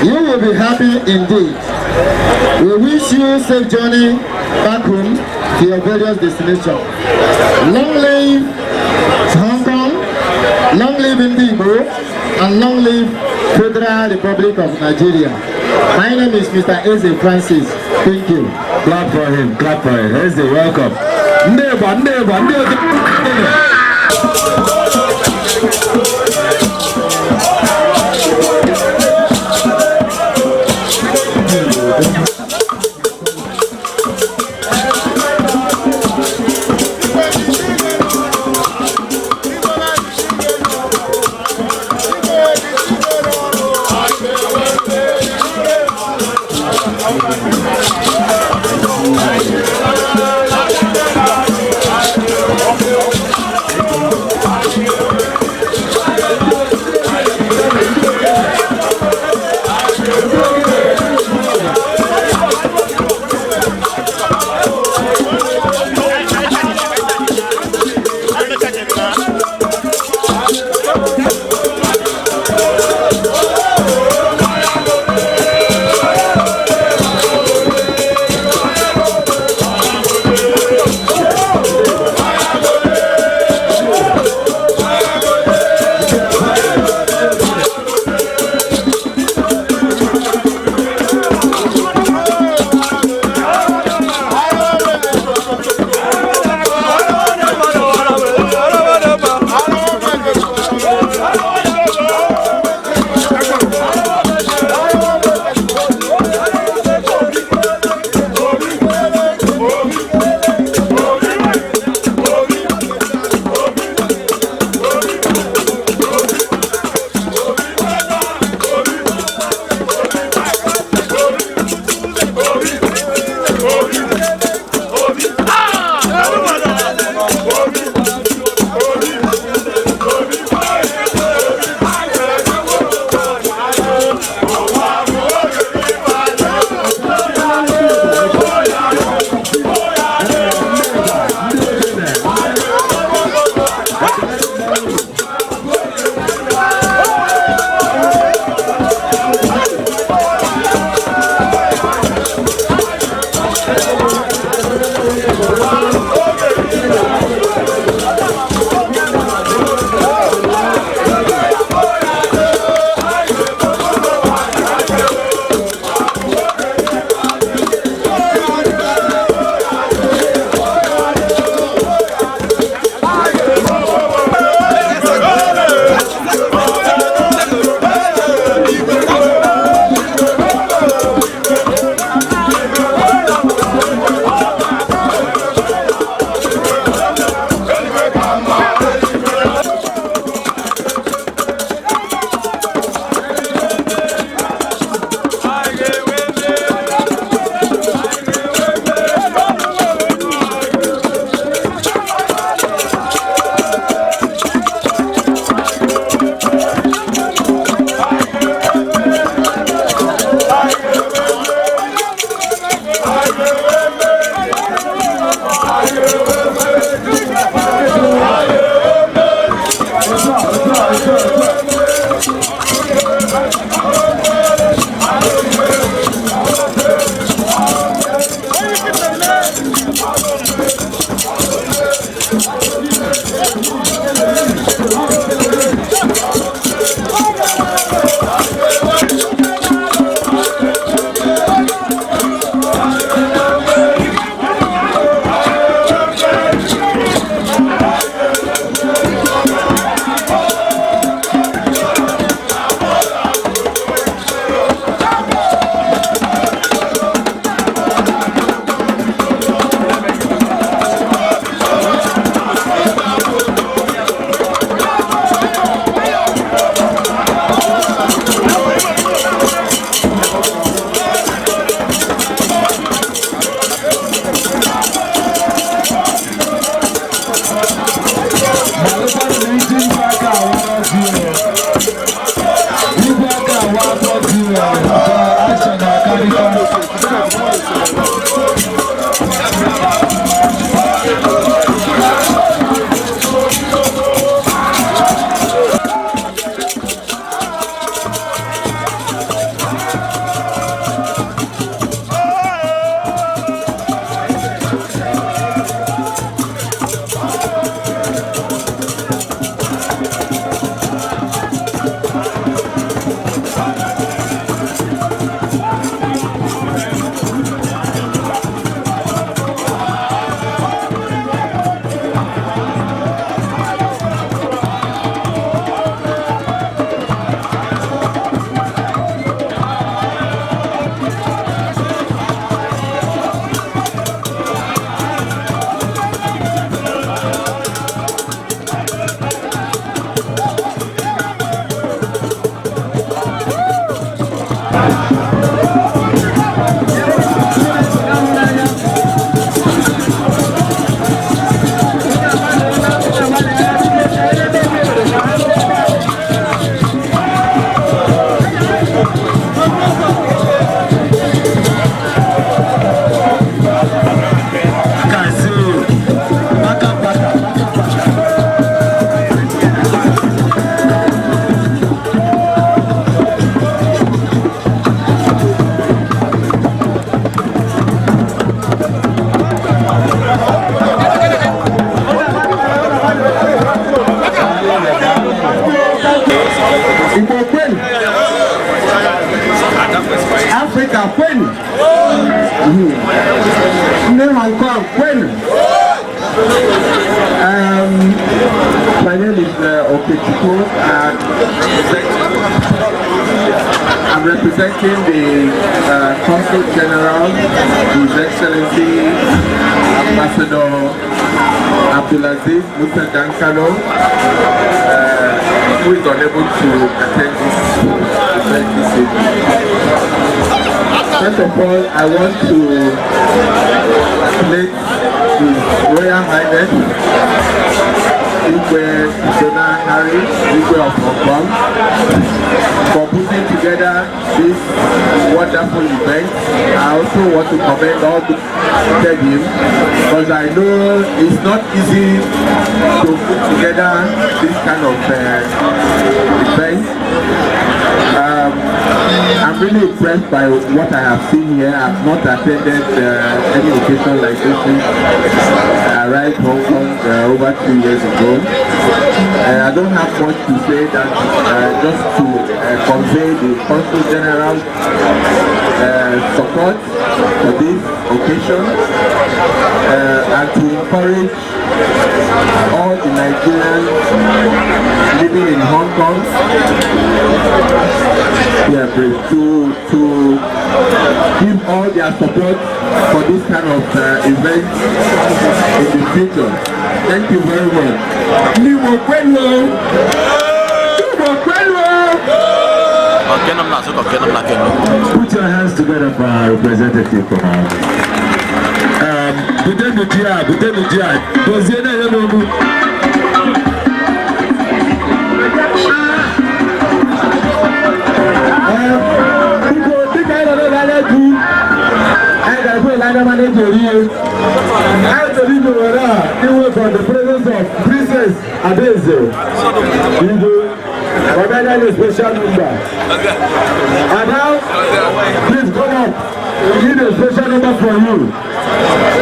You will be happy indeed. We wish you safe journey back home to your various destinations. Long live Hong Kong, long live Igbo, and long live Federal Republic of Nigeria. My name is Mr. Eze Francis. Thank you. Clap for him, clap for him. Eze, welcome. Neighbor. representing the Consul General, His Excellency Ambassador Abdulaziz Musa Dankano, who is unable to attend this event this evening. First of all, I want to place His Royal Highness Igbo Dona Harry, Igbo of Hong Kong, for putting together this wonderful event. I also want to commend all the him, because I know it's not easy to put together this kind of event. I'm really impressed by what I have seen here. I've not attended any occasion like this since I arrived Hong Kong over 2 years ago. I don't have much to say that just to convey the Consul General's support for this occasion and to encourage all the Nigerians living in Hong Kong to give all their support for this kind of event in the future. Thank you very much. Put your hands together for our representative from our for the presence of Princess Adeze. Organize a special number. And now, please come up. We need a special number for you.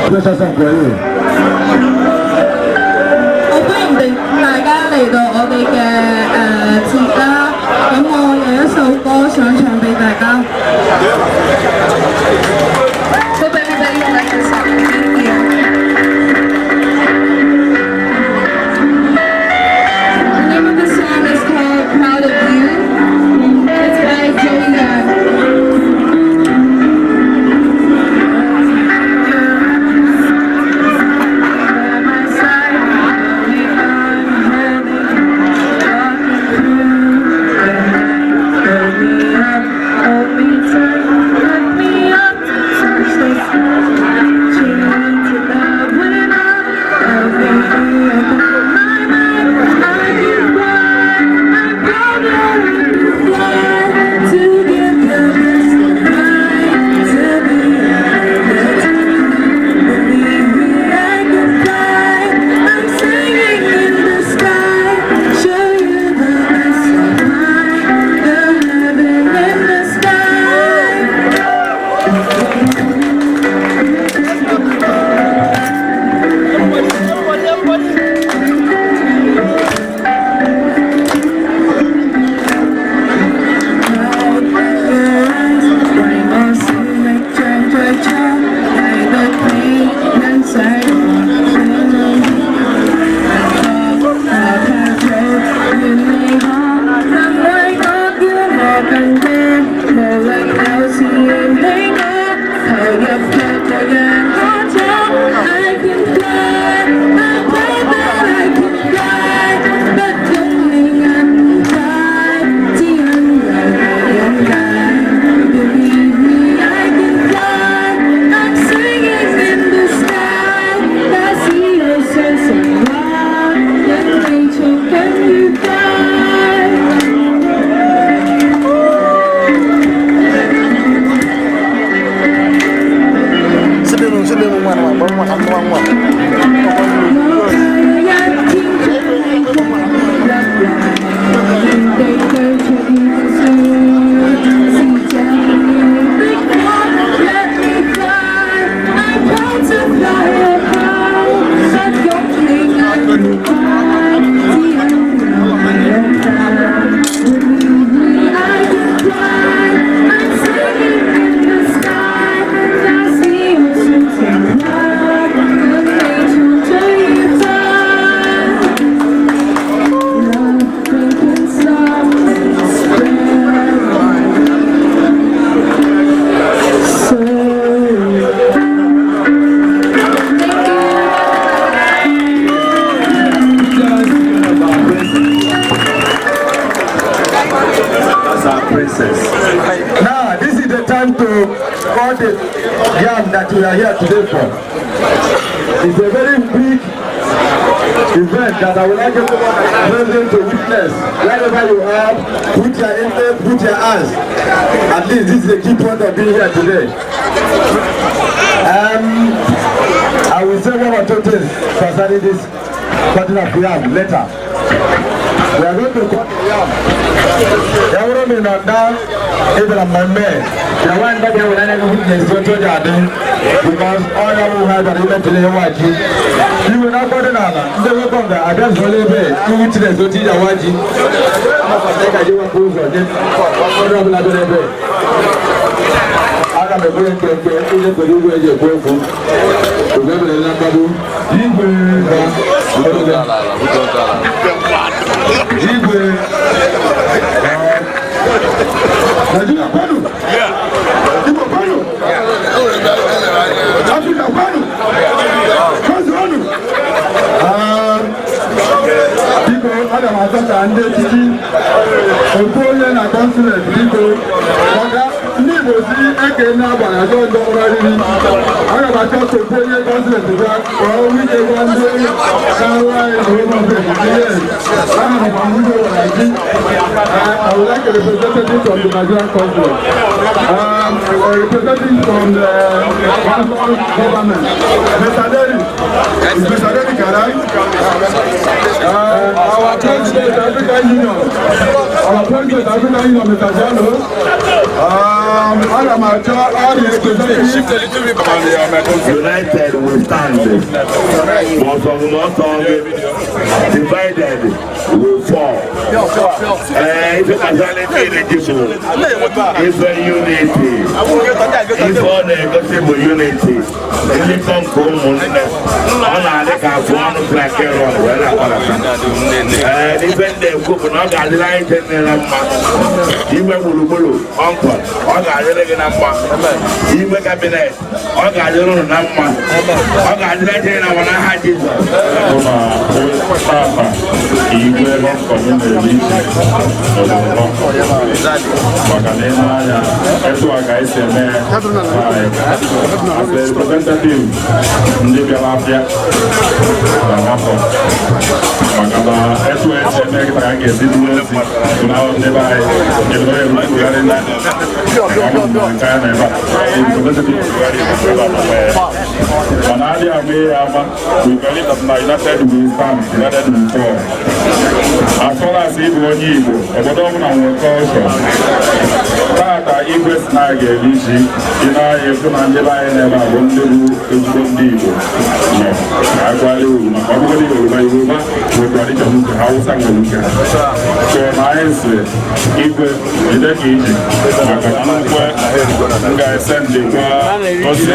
Special song for you. 我歡迎大家嚟到我哋嘅節啦，咁我有一首歌想唱俾大家。Hope everybody likes this song. Thank you. The name of the song is called Proud of You. It's by Joey Young. want to call the yam that we are here today for. It's a very big event that I would like everyone present to witness. Wherever you are, put your intent, put your hands. At least this is the key point of being here today. I will say one or two things concerning this cutting of yam later. We are going to cut the yam. Everyone in Nanda, even my man, the one that you will not witness to the garden because all of you have a little to the watch. You will not go to Nana. They will come there. I just want to be two witnesses to the watch. I'm going to take a new approval. I'm going to be. I'm going to be able to do it. Nigeria Panu. Igbo Panu. Africa Panu. Kazanu. Biko Adam Azata and Titi. Okoye na consulate Biko. Oga ndị Igbo si eke na-agbara ajọ ndị ọrụ arịrị. Aga m achọ ka Okoye consulate ga kpọọ wike gwa ndị na-arụ anyị na ụlọ mfe. Aha m kwa ndị ụlọ anyị. I would like a representative from the Nigerian consulate. A representative from the government. Mr. Derry. Is Mr. Derry Karai? Our president of the African Union. Our president of the African Union, Mr. Jalo. United we stand, but from not divided we fall. If you can it's a unity, it's all negotiable unity. If you come home, on a one black arrow, even the cook not a light in the even Mulubulu, uncle, or a number, even cabinet, or a number, or a light in our hadith. Representative Ndebe Lafia Namapo Magana SOS kita ke situasi tunao neba kelore rukularena kana ba representative manali ame ama ukali na United we stand United we fall as far as Igbo onye Igbo obodo m na nwekọ ọsọ tata igwe snag elishi ina efu na ndị anyị na-ebe abụ ndị bụ ezigbo ndị Igbo nọ na-agwali uru maka ọbụgodị Yoruba Yoruba nwekwara dịka nke Hausa nwere nke so na anyị si igwe jide ka iji maka na nkwe m ga-ese ndịkwa ozi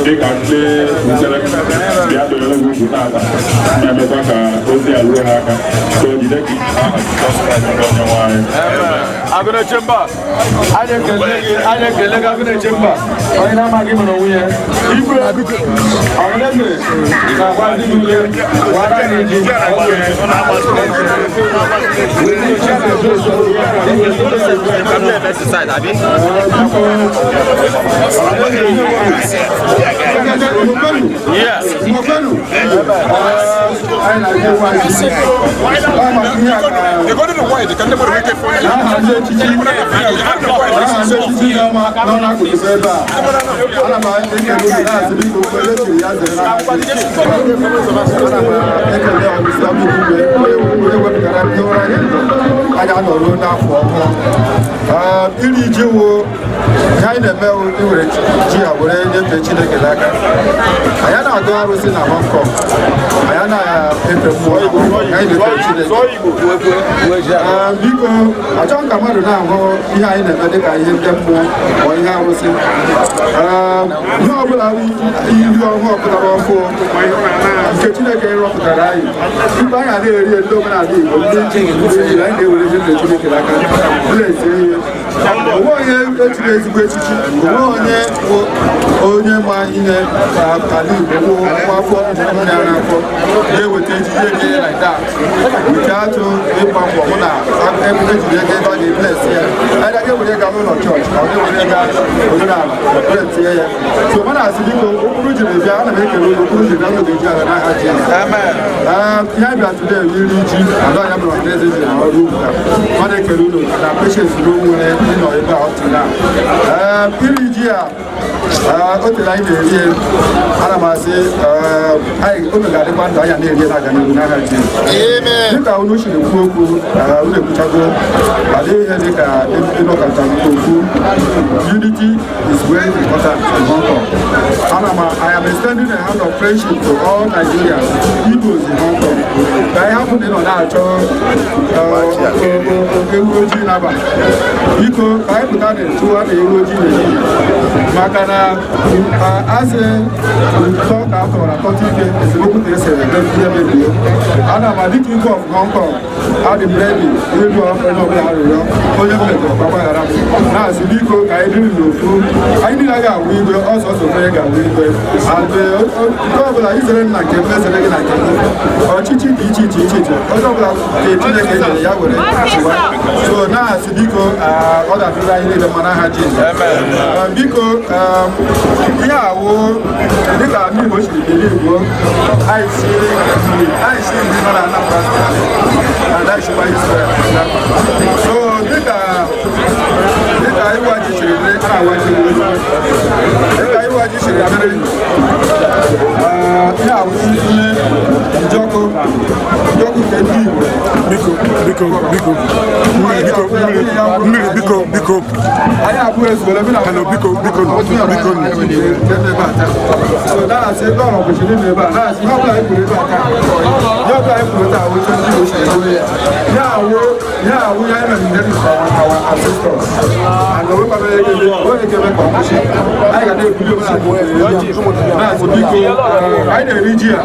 dịka ndị ntere bịa doere ugwu tata na-emekwa ka ozi a ruo ha aka so jide ka iji aha onye nwanyị Agụna Chemba, anyị ekele gị Agụna Chemba, onye na-amaghị m n'onwe ya. Igwe ọ̀rẹ́dẹ̀ na-agwa ndị niile gwara anyị ji iri ji wo anyị na-eme iwere ji a were nyefee Chineke n'aka anyị na-agụ arụsị na Hong Kong anyị na-efe mmụọ anyị na-efe Chineke biko achọghị ka mmadụ na-ahụ ihe anyị na-eme dịka ihe ndị mmụọ ma ihe arụsị ihe ọbụla iri ọhụụ pụtara ọkụ nke Chineke rọpụtara anyị tupu anyị adịghị eri ndị omenala Igbo ndị anyị na-ewere Chineke n'aka na-esi ihe onye echiri ezigbo echichi onye ma ihe ala Igbo afọ n'afọ ga-eweta ejiji ege like that without ịgba mbọ hụ na ejiri ego ebe a ga-ebles ya anyị ga-ewere ga n'ụlọ chọọchị ka ọ ga-ewere ga omenala tie ya so mana asị biko okpuru jiri bịa ana m ekele ụlọ okpuru jiri bịa n'oge ji ala n'aha ji ihe bịa today iri ji ada anya bụrụ na eze ji na ọrụ ugwu ka mmadụ ekele ụlọ na patience n'onwere ịnọ ebe a ọtụ na iri ji a o tere anyị na-eri ana m asị unu ga-adịkwa ndụ anya na-eri na-aga n'ihu n'aha ji dịka unu siri kwu okwu unu ekwuchago adịghị ihe dị ka ịnọkọta okwu unity is very important in Hong Kong. I am extending a hand of friendship to all Nigerians, Igbos in Hong Kong. I happen to know that Ewoji Naba. Because I put out a tour of Ewoji Makana as a talk out or a 30 is a local place and I'm a king of Hong Kong. How the baby, you do up and over the now, Sibiko, I didn't know food. I did like a we will also very good. And the Israel like a person like or Chichi, also like so now, Sibiko, other people I need a Manahaji. Biko, yeah, look at me, what you believe. I see and I should buy this. So, I watch it, I watch it. I watch it, Joko can Biko. I have words for them. Biko. So now I say, no, but you didn't ever ask. How do I put it back? How do I put it out? Yeah, we are our ancestors. And the way I got a video that's a big I didn't read here.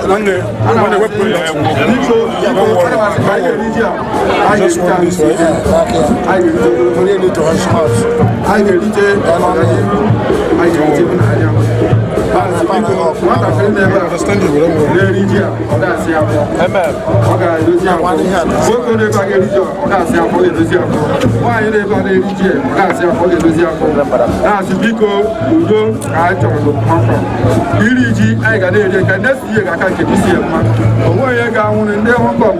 I got it. Next year, I can't get this year. One year, I want to Hong Kong.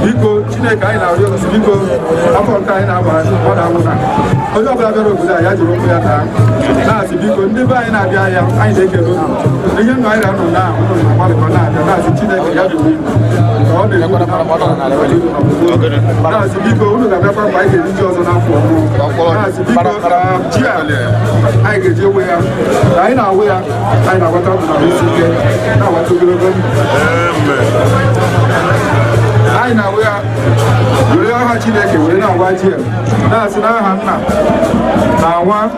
Because Chineke, I know, because I'm kind of what I want. I don't have a good idea to look at that. That's because never in a day, I take a look. The young man, I don't know now, that's Chineke, I do. All the good that's because look at that by the videos on our phone. That's because I get your way. I know where I know what I'm doing. Now what to do? I know where we are watching it. We are watching. That's now Hannah. Now one.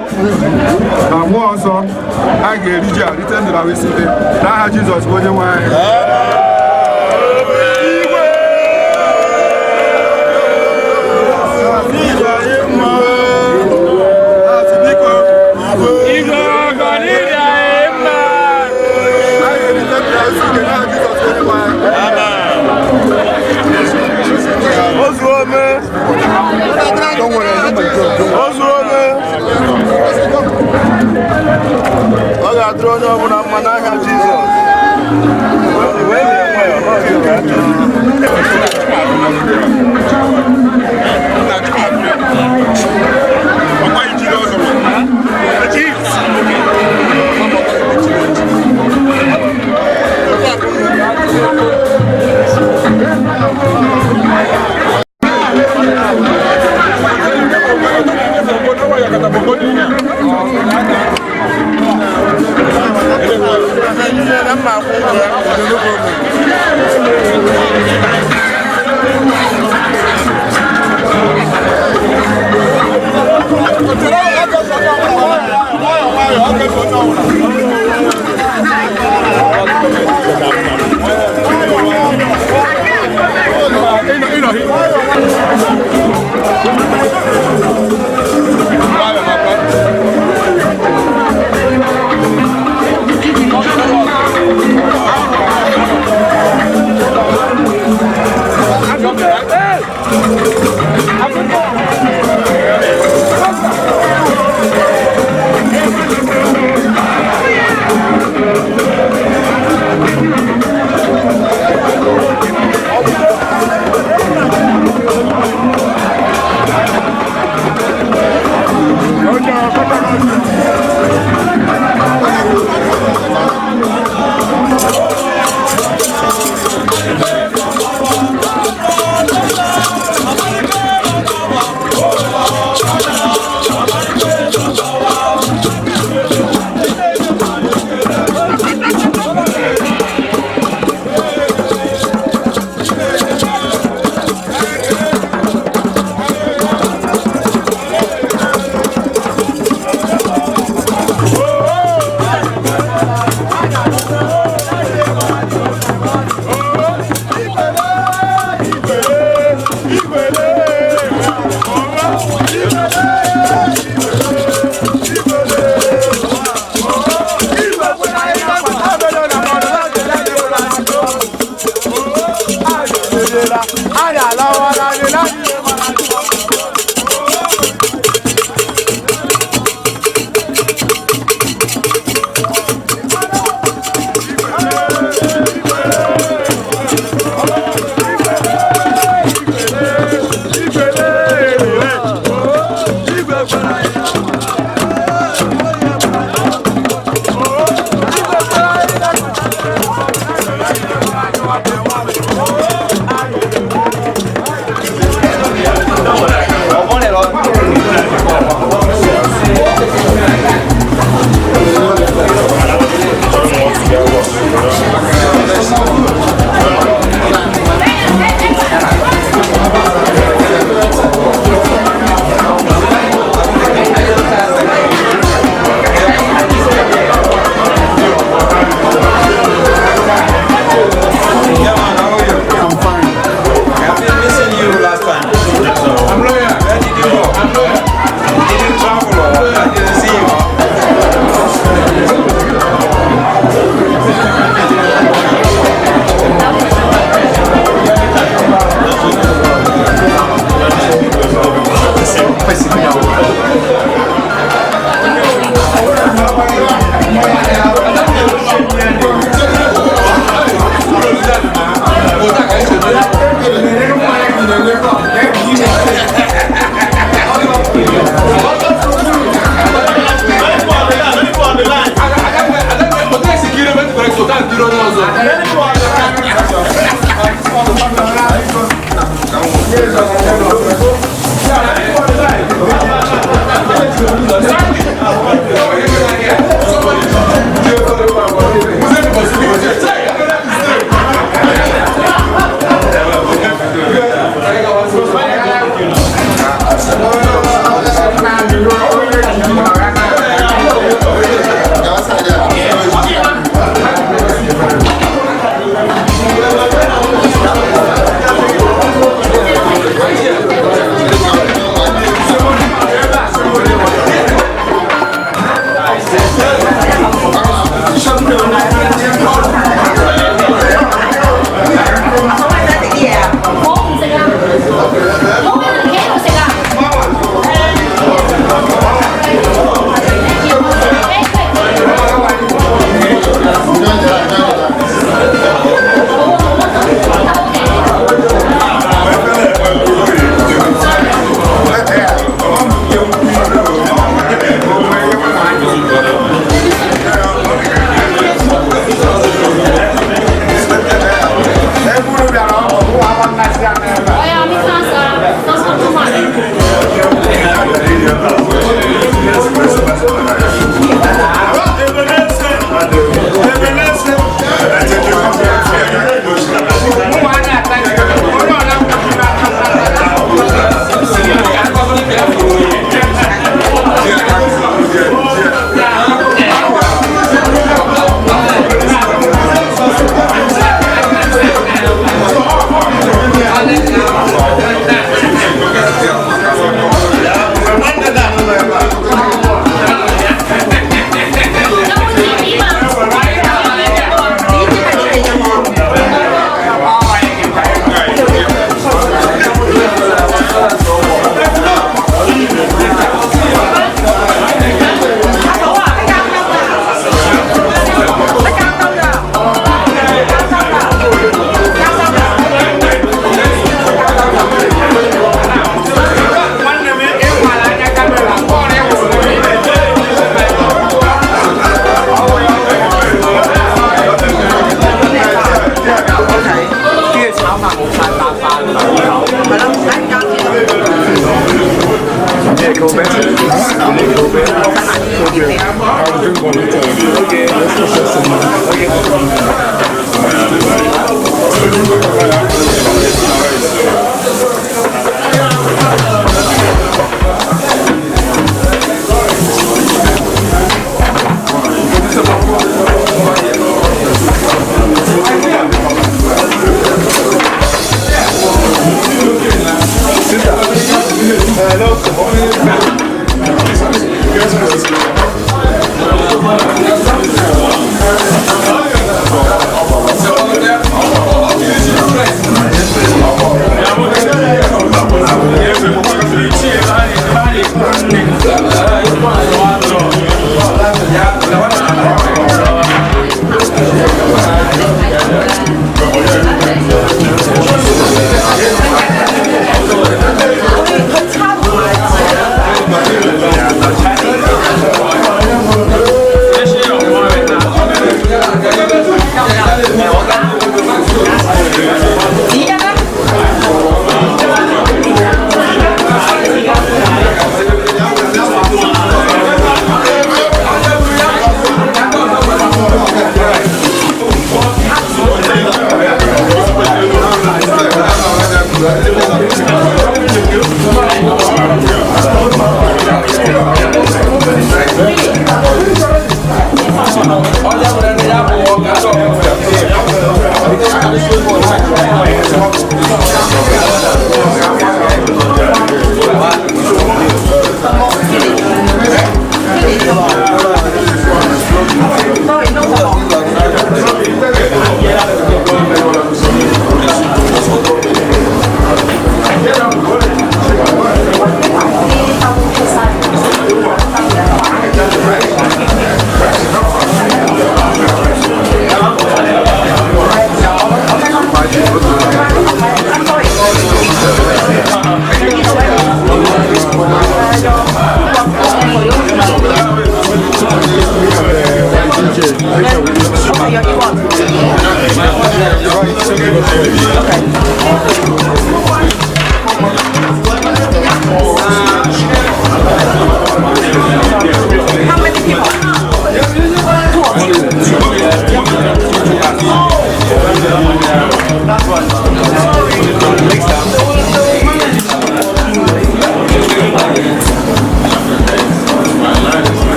Now more so. I get it. Return to our city. Now Jesus was the one. Throw no one on monarch Jesus.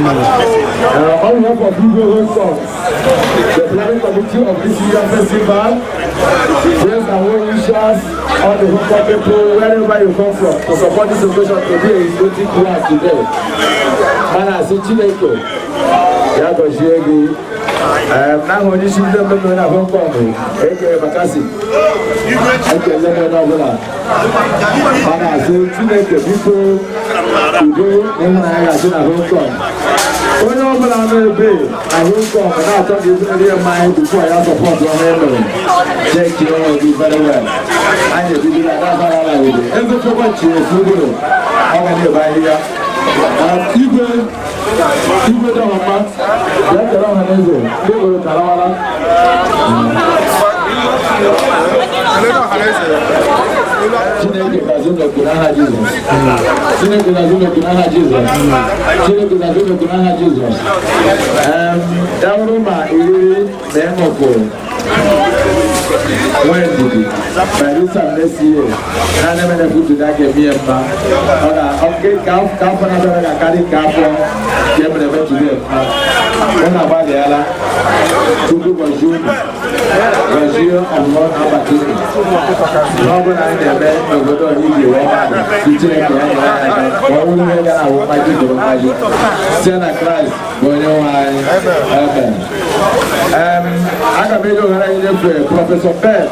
On behalf of Igbo songs, the planning committee of this year's festival, friends and well-wishers, all the Hong people, wherever you come from, to support this occasion today is voting class today. Man, I see Chineke, Yago Shiegi, now when you see them in Hong Kong, aka Bakasi, aka Lemon Obola. Man, I see Chineke, people today, when I got in Hong Kong. When you open on the bay, I will come and I'll talk you to the mind before I support your memory. Thank you all, do very well. I need to be like that, I will do. Every so much is good. I'm going to buy here. Igbo don't want that. That's around the nation. Igbo don't want Chineke kazuno kunaha Jesus. Chineke kazuno kunaha Jesus. Chineke kazuno kunaha Jesus. Dauruma iri memoko. Wednesday, by this time next year, I never put to that game here. Okay, come for another carry car for them never to them. When I buy the other, to do bonjour, bonjour, and one opportunity. No one I never met, no one I need you. You take one woman that I want my people. Santa Christ, when you are. I can make you Professor Bell.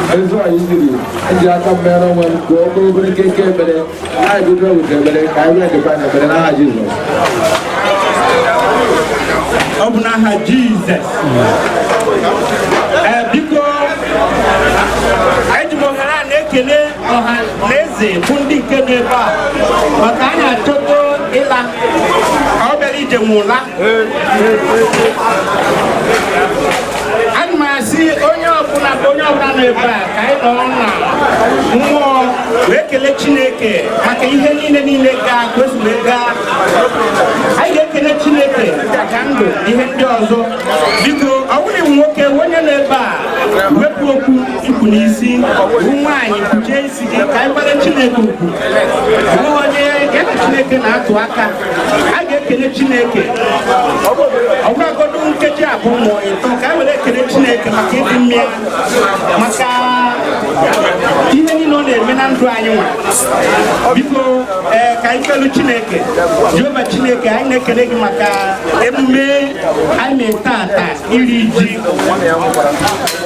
That's why you did it. And you have come there when go over the cake, but I do know with them, but I read the banner, but I have Jesus. Open Jesus. Because I do not have a or lazy, Pundi Keneva, but I had Toto Ila. How very Jamula. See, onye ọbụla na-ebe a ka anyị nọ na mmụọ wee kelee Chineke maka ihe niile ga-kwesịrị gaa. Anyị ga-ekele Chineke maka ndụ ihe ndị ọzọ. Biko, ọ bụrụ nwoke onye na-ebe a wepụ okwu ikwu n'isi nwaanyị kpuchie isi gị ka anyị gbara Chineke ukwu onye ya na Chineke na-atụ aka a ga-ekele Chineke ọgwụgwọdụ nkeji abụọ ma ịtọ ka anyị were ekele Chineke maka ịdị mma ya maka ihe niile ọ na-eme na ndụ anyị nwa biko ka anyị kelu Chineke Jehova Chineke anyị na-ekele gị maka emume anyị mee tata iri ji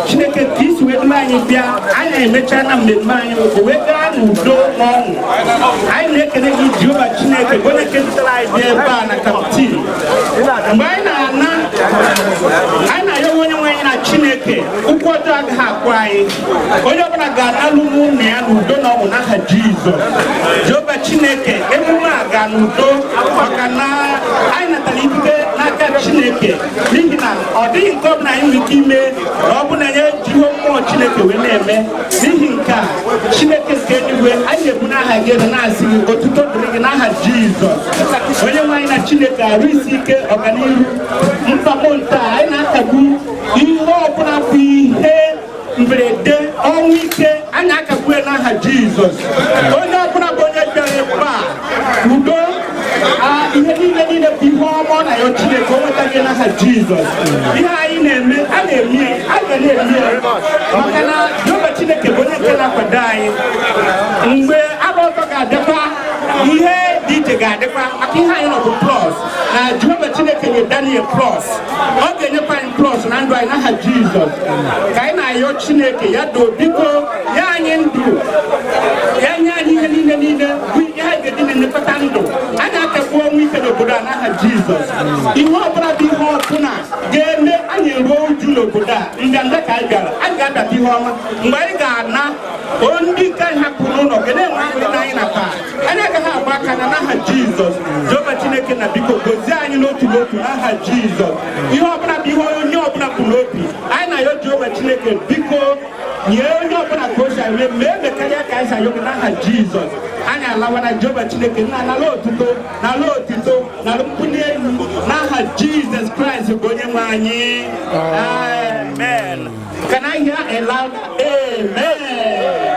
Chineke ka isi wee duru anyị bịa anyị na-emecha na mmemme anyị o wee gaa n'udo na ọṅụ anyị na-ekele gị Jehova Chineke bụ onye ketara anyị bịa ebe a na kaptin mgbe anyị na-ayọ onye nwe anyị na Chineke ụkwụ ọjọọ agaghị akwụ anyị onye ọbụla ga-analụ n'ụlọ ya n'udo na ọṅụ n'aha Jizọs Jehova Chineke emume a ga n'udo maka na anyị natara ikike n'aka Chineke n'ihi na ọ dịghị nke ọbụla anyị nwere ike ime na ọ bụ na ya jiho mmụọ Chineke wee na-eme n'ihi nke a Chineke nke eluigwe anyị na-ebu n'aha gị na-asị gị otuto dịrị gị n'aha Jizọs onye nwe anyị na Chineke arụ isi ike ọganihu mkpagbu nta anyị na-akagbu ihe ọbụla bụ ihe mberede ọnwụ ike anyị akagbu n'aha Jizọs onye ọbụla bụ onye bịara ebe a udo ihe niile bụ ihe ọma na ya Chineke o nweta gị n'aha Jizọs ihe anyị na-eme a na-eme a ga na-eme maka na Jehova Chineke bụ onye nke na-akwado anyị mgbe abụ ọzọ ga-adịkwa ihe dị iche ga-adịkwa maka ihe anyị nọ bụ plus na Jehova Chineke nye Daniel plus ọ ga-enyekwa anyị plus na ndụ anyị n'aha Jizọs ka anyị na-ayọ Chineke ya doo biko ya anyị ndụ ya nye anyị ihe niile bụ ihe anyị ga-eji na-elekọta ndụ anyị akagbuo ọnwụ ike n'obodo a n'aha Jizọs ihe ọbụla bụ ihe ọbụla ga-eme anyị ruo uju n'obodo a ndanda ka anyị bịara anyị ga-abịata ihe ọma mgbe anyị ga-ana ndị nke anyị hapụrụ n'ụlọ ga na-enwe aṅụrị n'anyị na taa anyị agaghị agba aka na n'aha Jizọs Jehova Chineke na biko gozie anyị n'otu n'aha Jizọs ihe ọbụla bụ ihe onye ọbụla bụ n'obi anyị na-ayọ Jehova Chineke biko nye onye ọbụla ka o si eme mee mekarịa ka anyị si ayọ gị n'aha Jizọs anyị alawa na Jehova Chineke n'ala otuto na mkpụli elu n'aha Jizọs Kraịst bụ onye nwe anyị amen. Can I hear a loud amen?